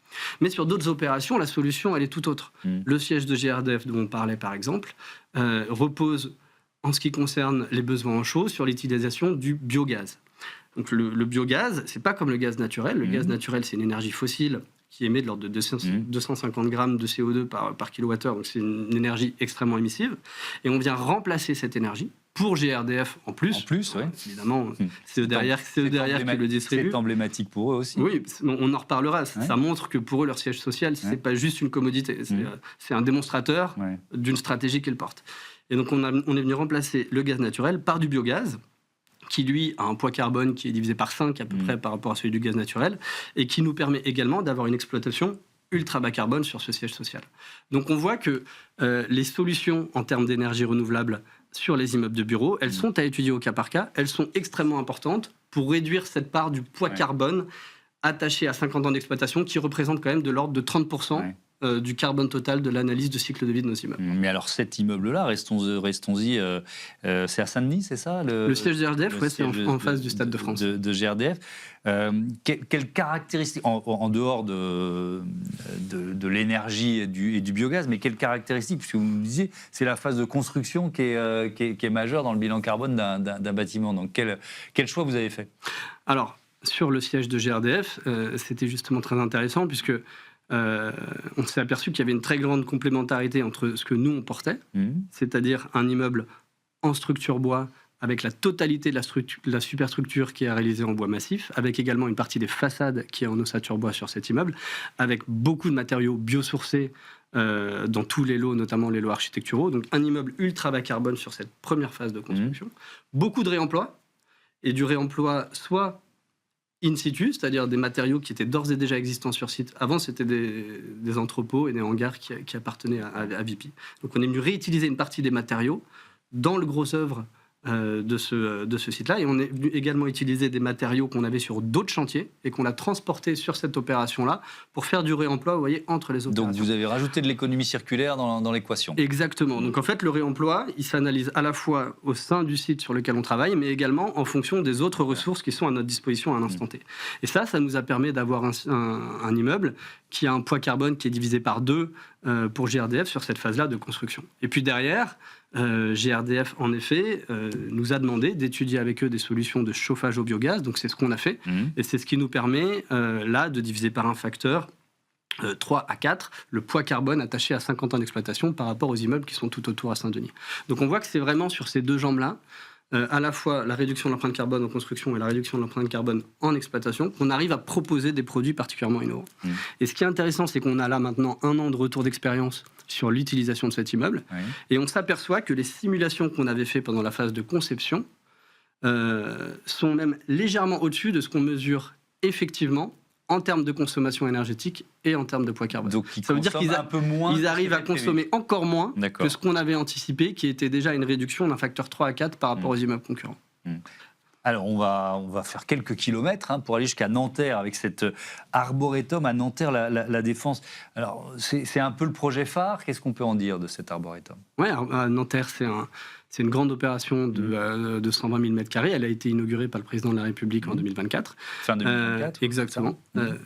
Mais sur d'autres opérations, la solution, elle est tout autre. Le siège de GRDF dont on parlait, par exemple, repose, en ce qui concerne les besoins en chaud, sur l'utilisation du biogaz. Donc le biogaz, c'est pas comme le gaz naturel. Le gaz naturel, c'est une énergie fossile qui émet de l'ordre de 250 grammes de CO2 par kilowattheure, donc c'est une énergie extrêmement émissive. Et on vient remplacer cette énergie pour GRDF en plus. En plus, oui. Évidemment, c'est eux derrière qui le distribuent. C'est emblématique pour eux aussi. Oui, on en reparlera. Ça montre que pour eux, leur siège social, c'est pas juste une commodité. C'est un démonstrateur d'une stratégie qu'ils portent. Et donc, on est venu remplacer le gaz naturel par du biogaz, qui lui a un poids carbone qui est divisé par 5 à peu près par rapport à celui du gaz naturel, et qui nous permet également d'avoir une exploitation ultra bas carbone sur ce siège social. Donc on voit que les solutions en termes d'énergie renouvelable sur les immeubles de bureaux, elles sont à étudier au cas par cas, elles sont extrêmement importantes pour réduire cette part du poids carbone attaché à 50 ans d'exploitation qui représente quand même de l'ordre de 30% du carbone total de l'analyse de cycle de vie de nos immeubles. Mais alors cet immeuble-là, restons-y, c'est à Saint-Denis, c'est ça le siège de GRDF, c'est en face du Stade de France. De GRDF. Quelles caractéristiques, en dehors de l'énergie et du biogaz, mais quelles caractéristiques, puisque vous me disiez, c'est la phase de construction qui est majeure dans le bilan carbone d'un bâtiment. Donc quel choix vous avez fait? Alors, sur le siège de GRDF, c'était justement très intéressant, puisque on s'est aperçu qu'il y avait une très grande complémentarité entre ce que nous on portait, c'est-à-dire un immeuble en structure bois avec la totalité de la superstructure qui est réalisée en bois massif, avec également une partie des façades qui est en ossature bois sur cet immeuble, avec beaucoup de matériaux biosourcés dans tous les lots, notamment les lots architecturaux. Donc un immeuble ultra bas carbone sur cette première phase de construction. Beaucoup de réemploi, et du réemploi soit in situ, c'est-à-dire des matériaux qui étaient d'ores et déjà existants sur site. Avant, c'était des entrepôts et des hangars qui appartenaient à Vipi. Donc on est venu réutiliser une partie des matériaux dans le gros œuvre de ce site-là, et on est venu également utiliser des matériaux qu'on avait sur d'autres chantiers et qu'on a transportés sur cette opération-là pour faire du réemploi, vous voyez, entre les opérations. Donc vous avez rajouté de l'économie circulaire dans l'équation. Exactement. Donc en fait, le réemploi, il s'analyse à la fois au sein du site sur lequel on travaille, mais également en fonction des autres ressources qui sont à notre disposition à un instant T. Et ça nous a permis d'avoir un immeuble qui a un poids carbone qui est divisé par 2 pour GRDF sur cette phase-là de construction. Et puis derrière, GRDF, en effet, nous a demandé d'étudier avec eux des solutions de chauffage au biogaz. Donc c'est ce qu'on a fait. Et c'est ce qui nous permet, là, de diviser par un facteur 3 à 4 le poids carbone attaché à 50 ans d'exploitation par rapport aux immeubles qui sont tout autour à Saint-Denis. Donc on voit que c'est vraiment sur ces deux jambes-là, à la fois la réduction de l'empreinte carbone en construction et la réduction de l'empreinte carbone en exploitation, qu'on arrive à proposer des produits particulièrement innovants. Et ce qui est intéressant, c'est qu'on a là maintenant 1 an de retour d'expérience sur l'utilisation de cet immeuble, et on s'aperçoit que les simulations qu'on avait fait pendant la phase de conception sont même légèrement au-dessus de ce qu'on mesure effectivement en termes de consommation énergétique et en termes de poids carbone. Donc ça veut dire qu'ils arrivent à consommer encore moins que ce qu'on avait anticipé, qui était déjà une réduction d'un facteur 3 à 4 par rapport aux immeubles concurrents. Alors, on va faire quelques kilomètres pour aller jusqu'à Nanterre avec cet arboretum à Nanterre, la Défense. Alors, c'est un peu le projet phare. Qu'est-ce qu'on peut en dire de cet arboretum? Oui, à Nanterre, c'est une grande opération de 120 000 m². Elle a été inaugurée par le président de la République en 2024. Fin 2024. Exactement.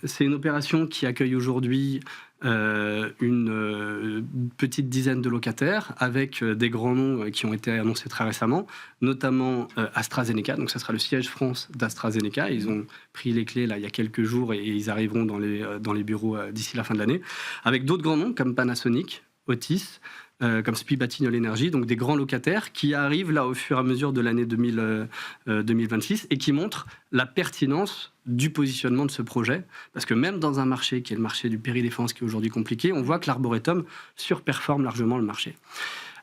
C'est une opération qui accueille aujourd'hui une petite dizaine de locataires avec des grands noms qui ont été annoncés très récemment, notamment AstraZeneca. Donc ça sera le siège France d'AstraZeneca. Ils ont pris les clés là, il y a quelques jours, et ils arriveront dans les bureaux d'ici la fin de l'année, avec d'autres grands noms comme Panasonic, Otis, comme SPI Batignolles Énergie, donc des grands locataires qui arrivent là au fur et à mesure de l'année 2026 et qui montrent la pertinence du positionnement de ce projet. Parce que même dans un marché qui est le marché du péridéfense, qui est aujourd'hui compliqué, on voit que l'arboretum surperforme largement le marché.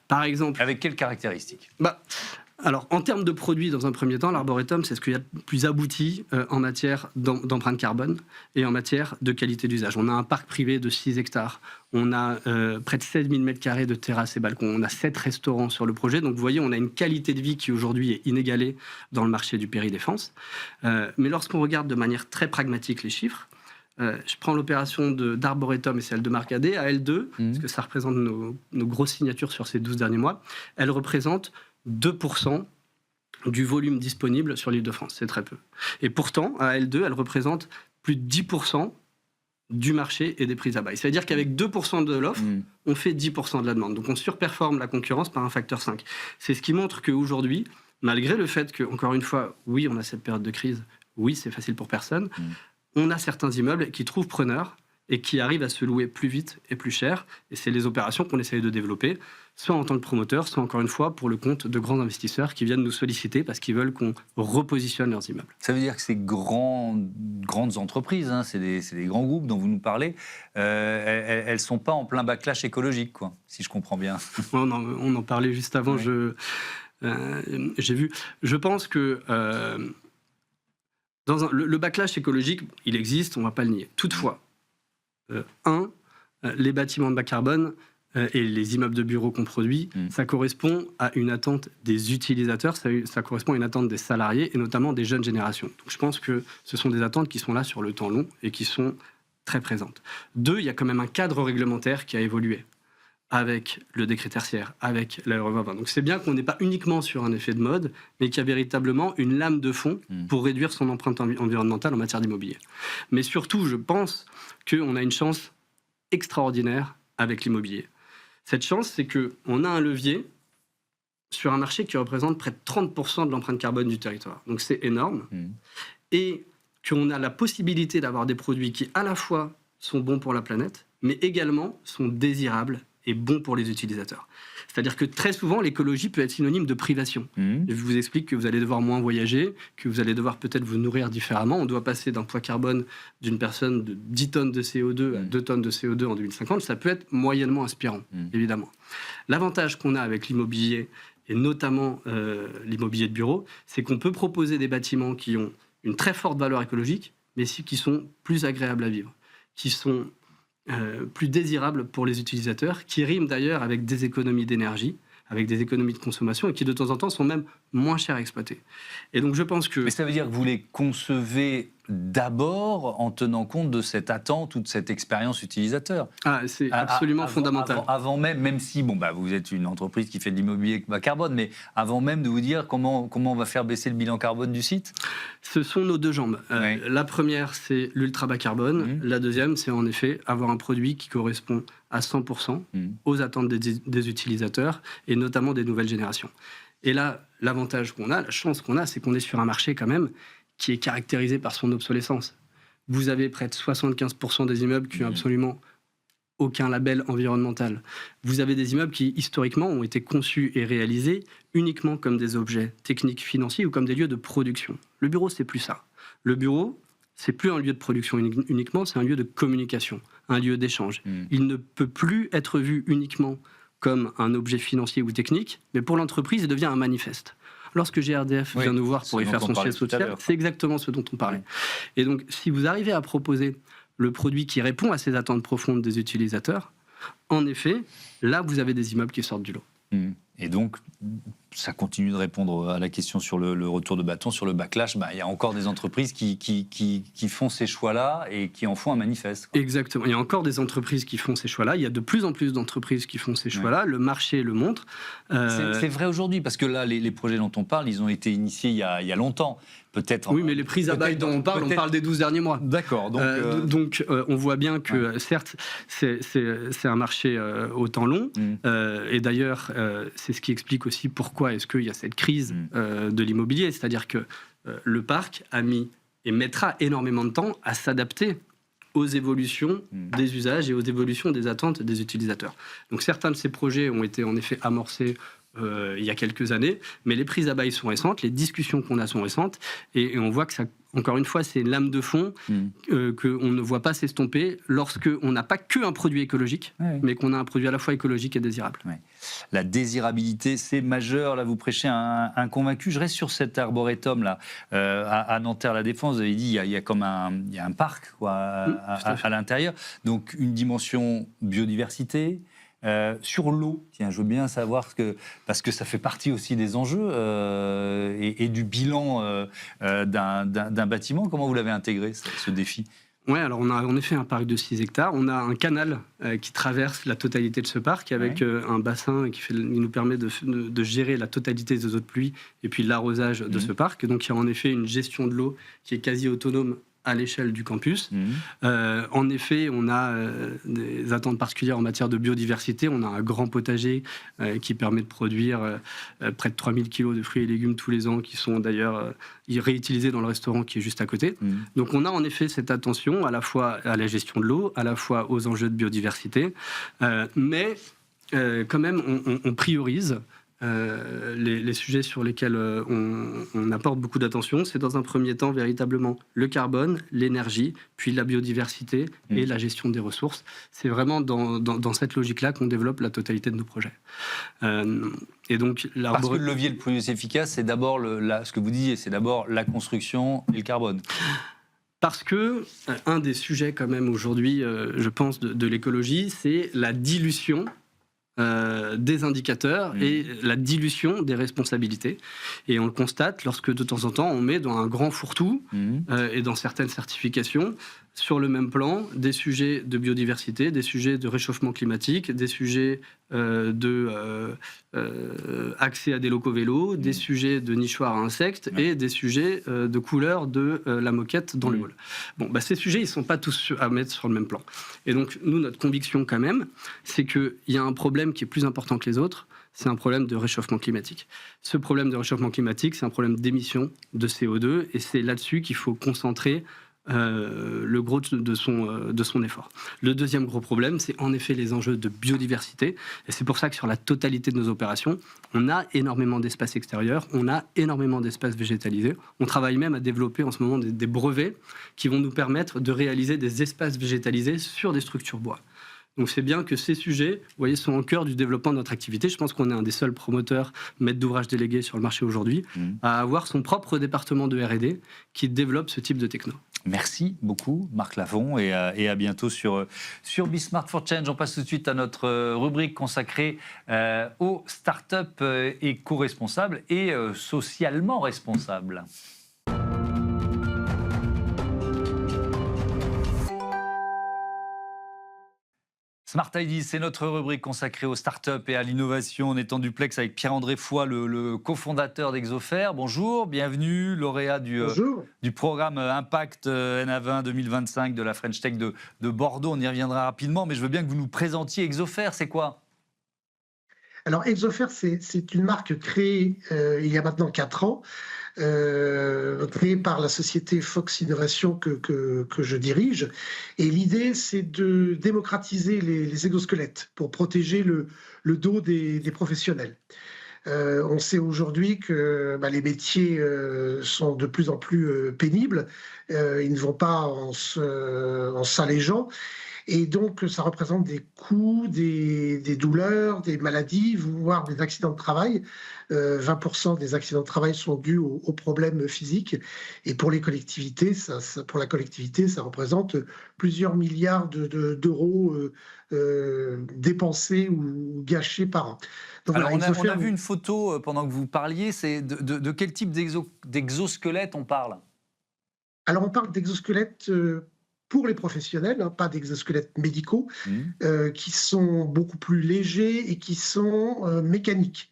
Par exemple... Avec quelles caractéristiques? Alors, en termes de produits, dans un premier temps, l'arboretum, c'est ce qu'il y a de plus abouti en matière d'empreinte carbone et en matière de qualité d'usage. On a un parc privé de 6 hectares. On a près de 16 000 m² de terrasses et balcons. On a 7 restaurants sur le projet. Donc, vous voyez, on a une qualité de vie qui, aujourd'hui, est inégalée dans le marché du péridéfense. Mais lorsqu'on regarde de manière très pragmatique les chiffres, je prends l'opération d'Arboretum et celle de Marcadet, à L2, parce que ça représente nos grosses signatures sur ces 12 derniers mois. Elle représente 2% du volume disponible sur l'Île-de-France, c'est très peu. Et pourtant, à L2, elle représente plus de 10% du marché et des prix à bail. C'est-à-dire qu'avec 2% de l'offre, on fait 10% de la demande. Donc on surperforme la concurrence par un facteur 5. C'est ce qui montre qu'aujourd'hui, malgré le fait que, encore une fois, oui, on a cette période de crise, oui, c'est facile pour personne, on a certains immeubles qui trouvent preneurs, et qui arrivent à se louer plus vite et plus cher. Et c'est les opérations qu'on essaye de développer, soit en tant que promoteur, soit encore une fois pour le compte de grands investisseurs qui viennent nous solliciter parce qu'ils veulent qu'on repositionne leurs immeubles. Ça veut dire que ces grandes entreprises, hein, c'est des grands groupes dont vous nous parlez, elles ne sont pas en plein backlash écologique, quoi, si je comprends bien. On en parlait juste avant, Oui. j'ai vu. Je pense que le backlash écologique, il existe, on ne va pas le nier. Toutefois, les bâtiments de bas carbone et les immeubles de bureaux qu'on produit, ça correspond à une attente des utilisateurs, ça correspond à une attente des salariés et notamment des jeunes générations. Donc je pense que ce sont des attentes qui sont là sur le temps long et qui sont très présentes. 2, il y a quand même un cadre réglementaire qui a évolué avec le décret tertiaire, avec la RE 2020. Donc c'est bien qu'on n'est pas uniquement sur un effet de mode, mais qu'il y a véritablement une lame de fond pour réduire son empreinte environnementale en matière d'immobilier. Mais surtout, je pense qu'on a une chance extraordinaire avec l'immobilier. Cette chance, c'est qu'on a un levier sur un marché qui représente près de 30% de l'empreinte carbone du territoire. Donc c'est énorme. Et qu'on a la possibilité d'avoir des produits qui, à la fois, sont bons pour la planète, mais également sont désirables et bons pour les utilisateurs. C'est-à-dire que très souvent, l'écologie peut être synonyme de privation. Je vous explique que vous allez devoir moins voyager, que vous allez devoir peut-être vous nourrir différemment. On doit passer d'un poids carbone d'une personne de 10 tonnes de CO2 à 2 tonnes de CO2 en 2050. Ça peut être moyennement inspirant, évidemment. L'avantage qu'on a avec l'immobilier, et notamment l'immobilier de bureau, c'est qu'on peut proposer des bâtiments qui ont une très forte valeur écologique, mais qui sont plus agréables à vivre, qui sont plus désirables pour les utilisateurs, qui riment d'ailleurs avec des économies d'énergie, avec des économies de consommation, et qui de temps en temps sont même moins chers à exploiter. Et donc je pense que... Mais ça veut dire que vous les concevez d'abord en tenant compte de cette attente ou de cette expérience utilisateur. C'est absolument fondamental. Avant même si vous êtes une entreprise qui fait de l'immobilier bas carbone, mais avant même de vous dire comment on va faire baisser le bilan carbone du site. Ce sont nos deux jambes. La première, c'est l'ultra bas carbone. La deuxième, c'est en effet avoir un produit qui correspond à 100% aux attentes des utilisateurs et notamment des nouvelles générations. Et là, l'avantage qu'on a, la chance qu'on a, c'est qu'on est sur un marché quand même qui est caractérisé par son obsolescence. Vous avez près de 75% des immeubles qui n'ont absolument aucun label environnemental. Vous avez des immeubles qui, historiquement, ont été conçus et réalisés uniquement comme des objets techniques, financiers ou comme des lieux de production. Le bureau, c'est plus ça. Le bureau, c'est plus un lieu de production uniquement, c'est un lieu de communication, un lieu d'échange. Il ne peut plus être vu uniquement comme un objet financier ou technique, mais pour l'entreprise, il devient un manifeste. Lorsque GRDF vient nous voir pour y faire son siège social, c'est exactement ce dont on parlait. Et donc, si vous arrivez à proposer le produit qui répond à ces attentes profondes des utilisateurs, en effet, là, vous avez des immeubles qui sortent du lot. Et donc, ça continue de répondre à la question sur le retour de bâton, sur le backlash. Il y a encore des entreprises qui font ces choix-là et qui en font un manifeste. Exactement. Il y a encore des entreprises qui font ces choix-là. Il y a de plus en plus d'entreprises qui font ces choix-là. Le marché le montre. C'est vrai aujourd'hui, parce que là, les projets dont on parle, ils ont été initiés il y a longtemps. Peut-être. Oui, mais les prises à bail dont on parle des 12 derniers mois. D'accord. Donc, on voit bien que, certes, c'est un marché au temps long. Et d'ailleurs, c'est ce qui explique aussi pourquoi est-ce qu'il y a cette crise de l'immobilier. C'est-à-dire que le parc a mis et mettra énormément de temps à s'adapter aux évolutions des usages et aux évolutions des attentes des utilisateurs. Donc, certains de ces projets ont été en effet amorcés il y a quelques années, mais les prises à bail sont récentes, les discussions qu'on a sont récentes, et on voit que ça, encore une fois, c'est une lame de fond qu'on ne voit pas s'estomper lorsqu'on n'a pas qu'un produit écologique, mais qu'on a un produit à la fois écologique et désirable. La désirabilité, c'est majeur. Là, vous prêchez un convaincu. Je reste sur cet arboretum là, à Nanterre-la-Défense. Vous avez dit il y a comme il y a un parc quoi, à l'intérieur. Donc une dimension biodiversité. Sur l'eau, tiens, je veux bien savoir parce que ça fait partie aussi des enjeux et du bilan d'un bâtiment. Comment vous l'avez intégré, ce défi ? Oui, alors on a en effet un parc de 6 hectares. On a un canal qui traverse la totalité de ce parc avec un bassin qui nous permet de gérer la totalité des eaux de pluie et puis l'arrosage de ce parc. Donc il y a en effet une gestion de l'eau qui est quasi autonome à l'échelle du campus. En effet, on a des attentes particulières en matière de biodiversité. On a un grand potager qui permet de produire près de 3000 kilos de fruits et légumes tous les ans, qui sont d'ailleurs réutilisés dans le restaurant qui est juste à côté. Donc on a en effet cette attention à la fois à la gestion de l'eau, à la fois aux enjeux de biodiversité, mais quand même on priorise les sujets sur lesquels on apporte beaucoup d'attention. C'est dans un premier temps véritablement le carbone, l'énergie, puis la biodiversité et la gestion des ressources. C'est vraiment dans cette logique-là qu'on développe la totalité de nos projets. Et donc, parce que le levier le plus efficace, c'est d'abord ce que vous disiez, c'est d'abord la construction et le carbone. Parce que un des sujets quand même aujourd'hui, je pense, de l'écologie, c'est la dilution des indicateurs et la dilution des responsabilités. Et on le constate lorsque de temps en temps on met dans un grand fourre-tout et dans certaines certifications sur le même plan des sujets de biodiversité, des sujets de réchauffement climatique, des sujets accès à des locaux vélos, des sujets de nichoirs à insectes et des sujets de couleur de la moquette dans le hall. Bon, ces sujets, ils ne sont pas tous à mettre sur le même plan. Et donc, nous, notre conviction quand même, c'est qu'il y a un problème qui est plus important que les autres, c'est un problème de réchauffement climatique. Ce problème de réchauffement climatique, c'est un problème d'émission de CO2 et c'est là-dessus qu'il faut concentrer le gros de son effort. Le deuxième gros problème, c'est en effet les enjeux de biodiversité. Et c'est pour ça que sur la totalité de nos opérations, on a énormément d'espaces extérieurs, on a énormément d'espaces végétalisés. On travaille même à développer en ce moment des brevets qui vont nous permettre de réaliser des espaces végétalisés sur des structures bois. Donc c'est bien que ces sujets, vous voyez, sont au cœur du développement de notre activité. Je pense qu'on est un des seuls promoteurs, maîtres d'ouvrage délégués sur le marché aujourd'hui, à avoir son propre département de R&D qui développe ce type de techno. Merci beaucoup, Marc Lafont, et à bientôt sur Be Smart for Change. On passe tout de suite à notre rubrique consacrée aux startups éco-responsables et socialement responsables. Smart Ideas, c'est notre rubrique consacrée aux startups et à l'innovation. On est en duplex avec Pierre-André Foy, le cofondateur d'Exofer. Bonjour, bienvenue, lauréat du programme Impact NA20 2025 de la French Tech de Bordeaux. On y reviendra rapidement, mais je veux bien que vous nous présentiez Exofer. C'est quoi ? Alors, Exofer, c'est une marque créée il y a maintenant 4 ans, créée par la société Fox Innovation que je dirige. Et l'idée, c'est de démocratiser les exosquelettes pour protéger le dos des professionnels. On sait aujourd'hui que les métiers sont de plus en plus pénibles. Ils ne vont pas en s'allégeant. Et donc, ça représente des coûts, des douleurs, des maladies, voire des accidents de travail. 20% des accidents de travail sont dus aux problèmes physiques. Et pour les collectivités, pour la collectivité, ça représente plusieurs milliards d'euros dépensés ou gâchés par an. Donc, alors, on a vu une photo pendant que vous parliez. C'est de quel type d'exosquelette on parle ? Alors, on parle d'exosquelettes pour les professionnels, pas d'exosquelettes médicaux, qui sont beaucoup plus légers et qui sont mécaniques.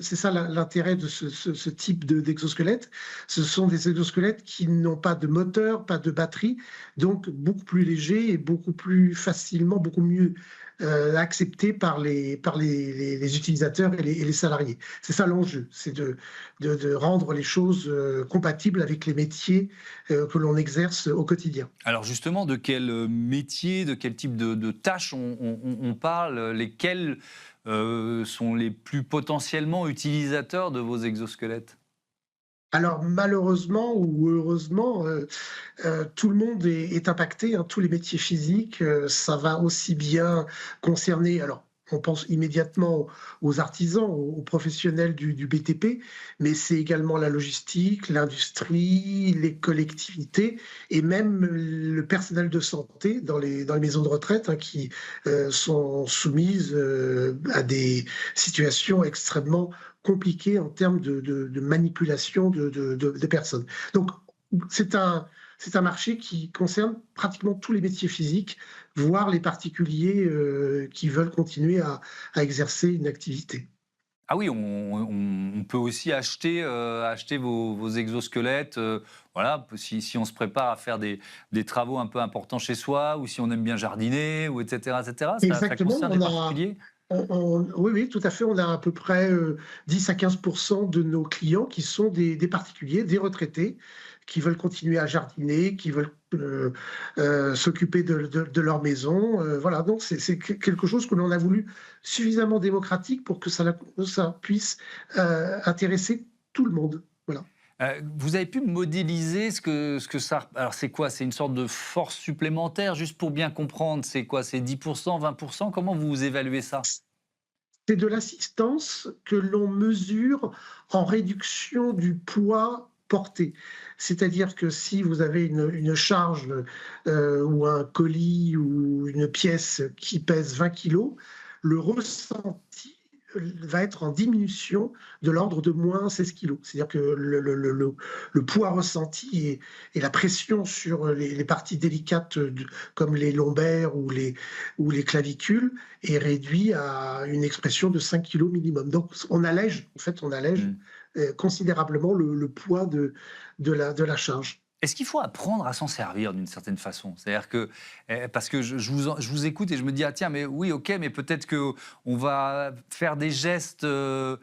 C'est ça l'intérêt de ce type d'exosquelette. Ce sont des exosquelettes qui n'ont pas de moteur, pas de batterie, donc beaucoup plus légers et beaucoup plus facilement, beaucoup mieux acceptés par les utilisateurs et les salariés. C'est ça l'enjeu, c'est de rendre les choses compatibles avec les métiers que l'on exerce au quotidien. Alors justement, de quel métier, de quel type de tâches on parle, lesquels sont les plus potentiellement utilisateurs de vos exosquelettes ? Alors malheureusement ou heureusement, tout le monde est impacté, tous les métiers physiques, ça va aussi bien concerner, alors on pense immédiatement aux artisans, aux professionnels du BTP, mais c'est également la logistique, l'industrie, les collectivités et même le personnel de santé dans les maisons de retraite qui sont soumises à des situations extrêmement compliquées en termes de manipulation de personnes. Donc c'est un marché qui concerne pratiquement tous les métiers physiques, voire les particuliers qui veulent continuer à exercer une activité. Ah oui, on peut aussi acheter vos exosquelettes. Voilà, si on se prépare à faire des travaux un peu importants chez soi, ou si on aime bien jardiner, ou etc. etc. Ça Exactement, concerne des particuliers? oui, oui, tout à fait. On a à peu près 10 à 15% de nos clients qui sont des particuliers, des retraités, qui veulent continuer à jardiner, qui veulent s'occuper de leur maison. Voilà, donc c'est quelque chose que l'on a voulu suffisamment démocratique pour que ça puisse intéresser tout le monde. Voilà. Vous avez pu modéliser ce que ça... Alors c'est quoi? C'est une sorte de force supplémentaire, juste pour bien comprendre. C'est quoi? C'est 10%, 20%? Comment vous évaluez ça? C'est de l'assistance que l'on mesure en réduction du poids porté. C'est-à-dire que si vous avez une charge ou un colis ou une pièce qui pèse 20 kg, le ressenti va être en diminution de l'ordre de moins 16 kg. C'est-à-dire que le poids ressenti et la pression sur les parties délicates comme les lombaires ou les clavicules est réduit à une expression de 5 kg minimum. Donc on allège considérablement le poids de la charge. Est-ce qu'il faut apprendre à s'en servir d'une certaine façon? C'est-à-dire que, parce que je vous écoute et je me dis, ah tiens, mais oui, ok, mais peut-être qu'on va faire des gestes un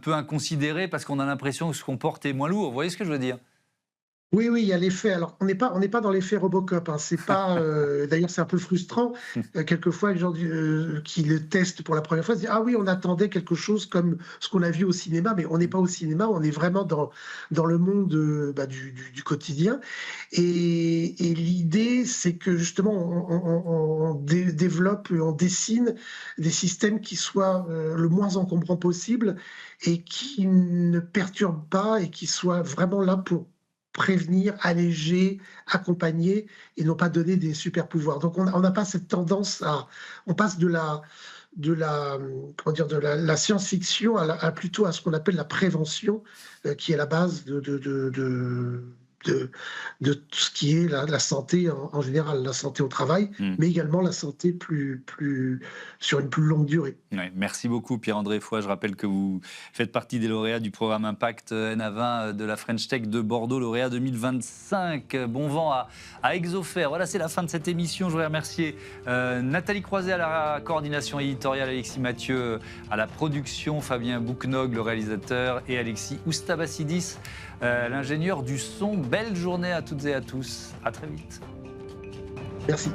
peu inconsidérés parce qu'on a l'impression que ce qu'on porte est moins lourd. Vous voyez ce que je veux dire? Oui, oui, il y a l'effet. Alors, on n'est pas dans l'effet Robocop. Hein. C'est pas. D'ailleurs, c'est un peu frustrant. Quelquefois, les gens qui le testent pour la première fois se disent ah oui, on attendait quelque chose comme ce qu'on a vu au cinéma, mais on n'est pas au cinéma. On est vraiment dans le monde du quotidien. Et l'idée, c'est que justement, on développe, on dessine des systèmes qui soient le moins encombrants possible et qui ne perturbent pas et qui soient vraiment là pour prévenir, alléger, accompagner et non pas donner des super pouvoirs. Donc on n'a pas cette tendance à... On passe de la science-fiction plutôt à ce qu'on appelle la prévention, qui est la base de tout ce qui est la santé en général, la santé au travail, mais également la santé sur une plus longue durée. Ouais, merci beaucoup Pierre-André Foix. Je rappelle que vous faites partie des lauréats du programme Impact NA20 de la French Tech de Bordeaux, lauréat 2025. Bon vent à Exofer. Voilà, c'est la fin de cette émission. Je voudrais remercier Nathalie Croiset à la coordination éditoriale, Alexis Mathieu à la production, Fabien Bouquenog, le réalisateur, et Alexis Oustabassidis, l'ingénieur du son. Belle journée à toutes et à tous. À très vite. Merci.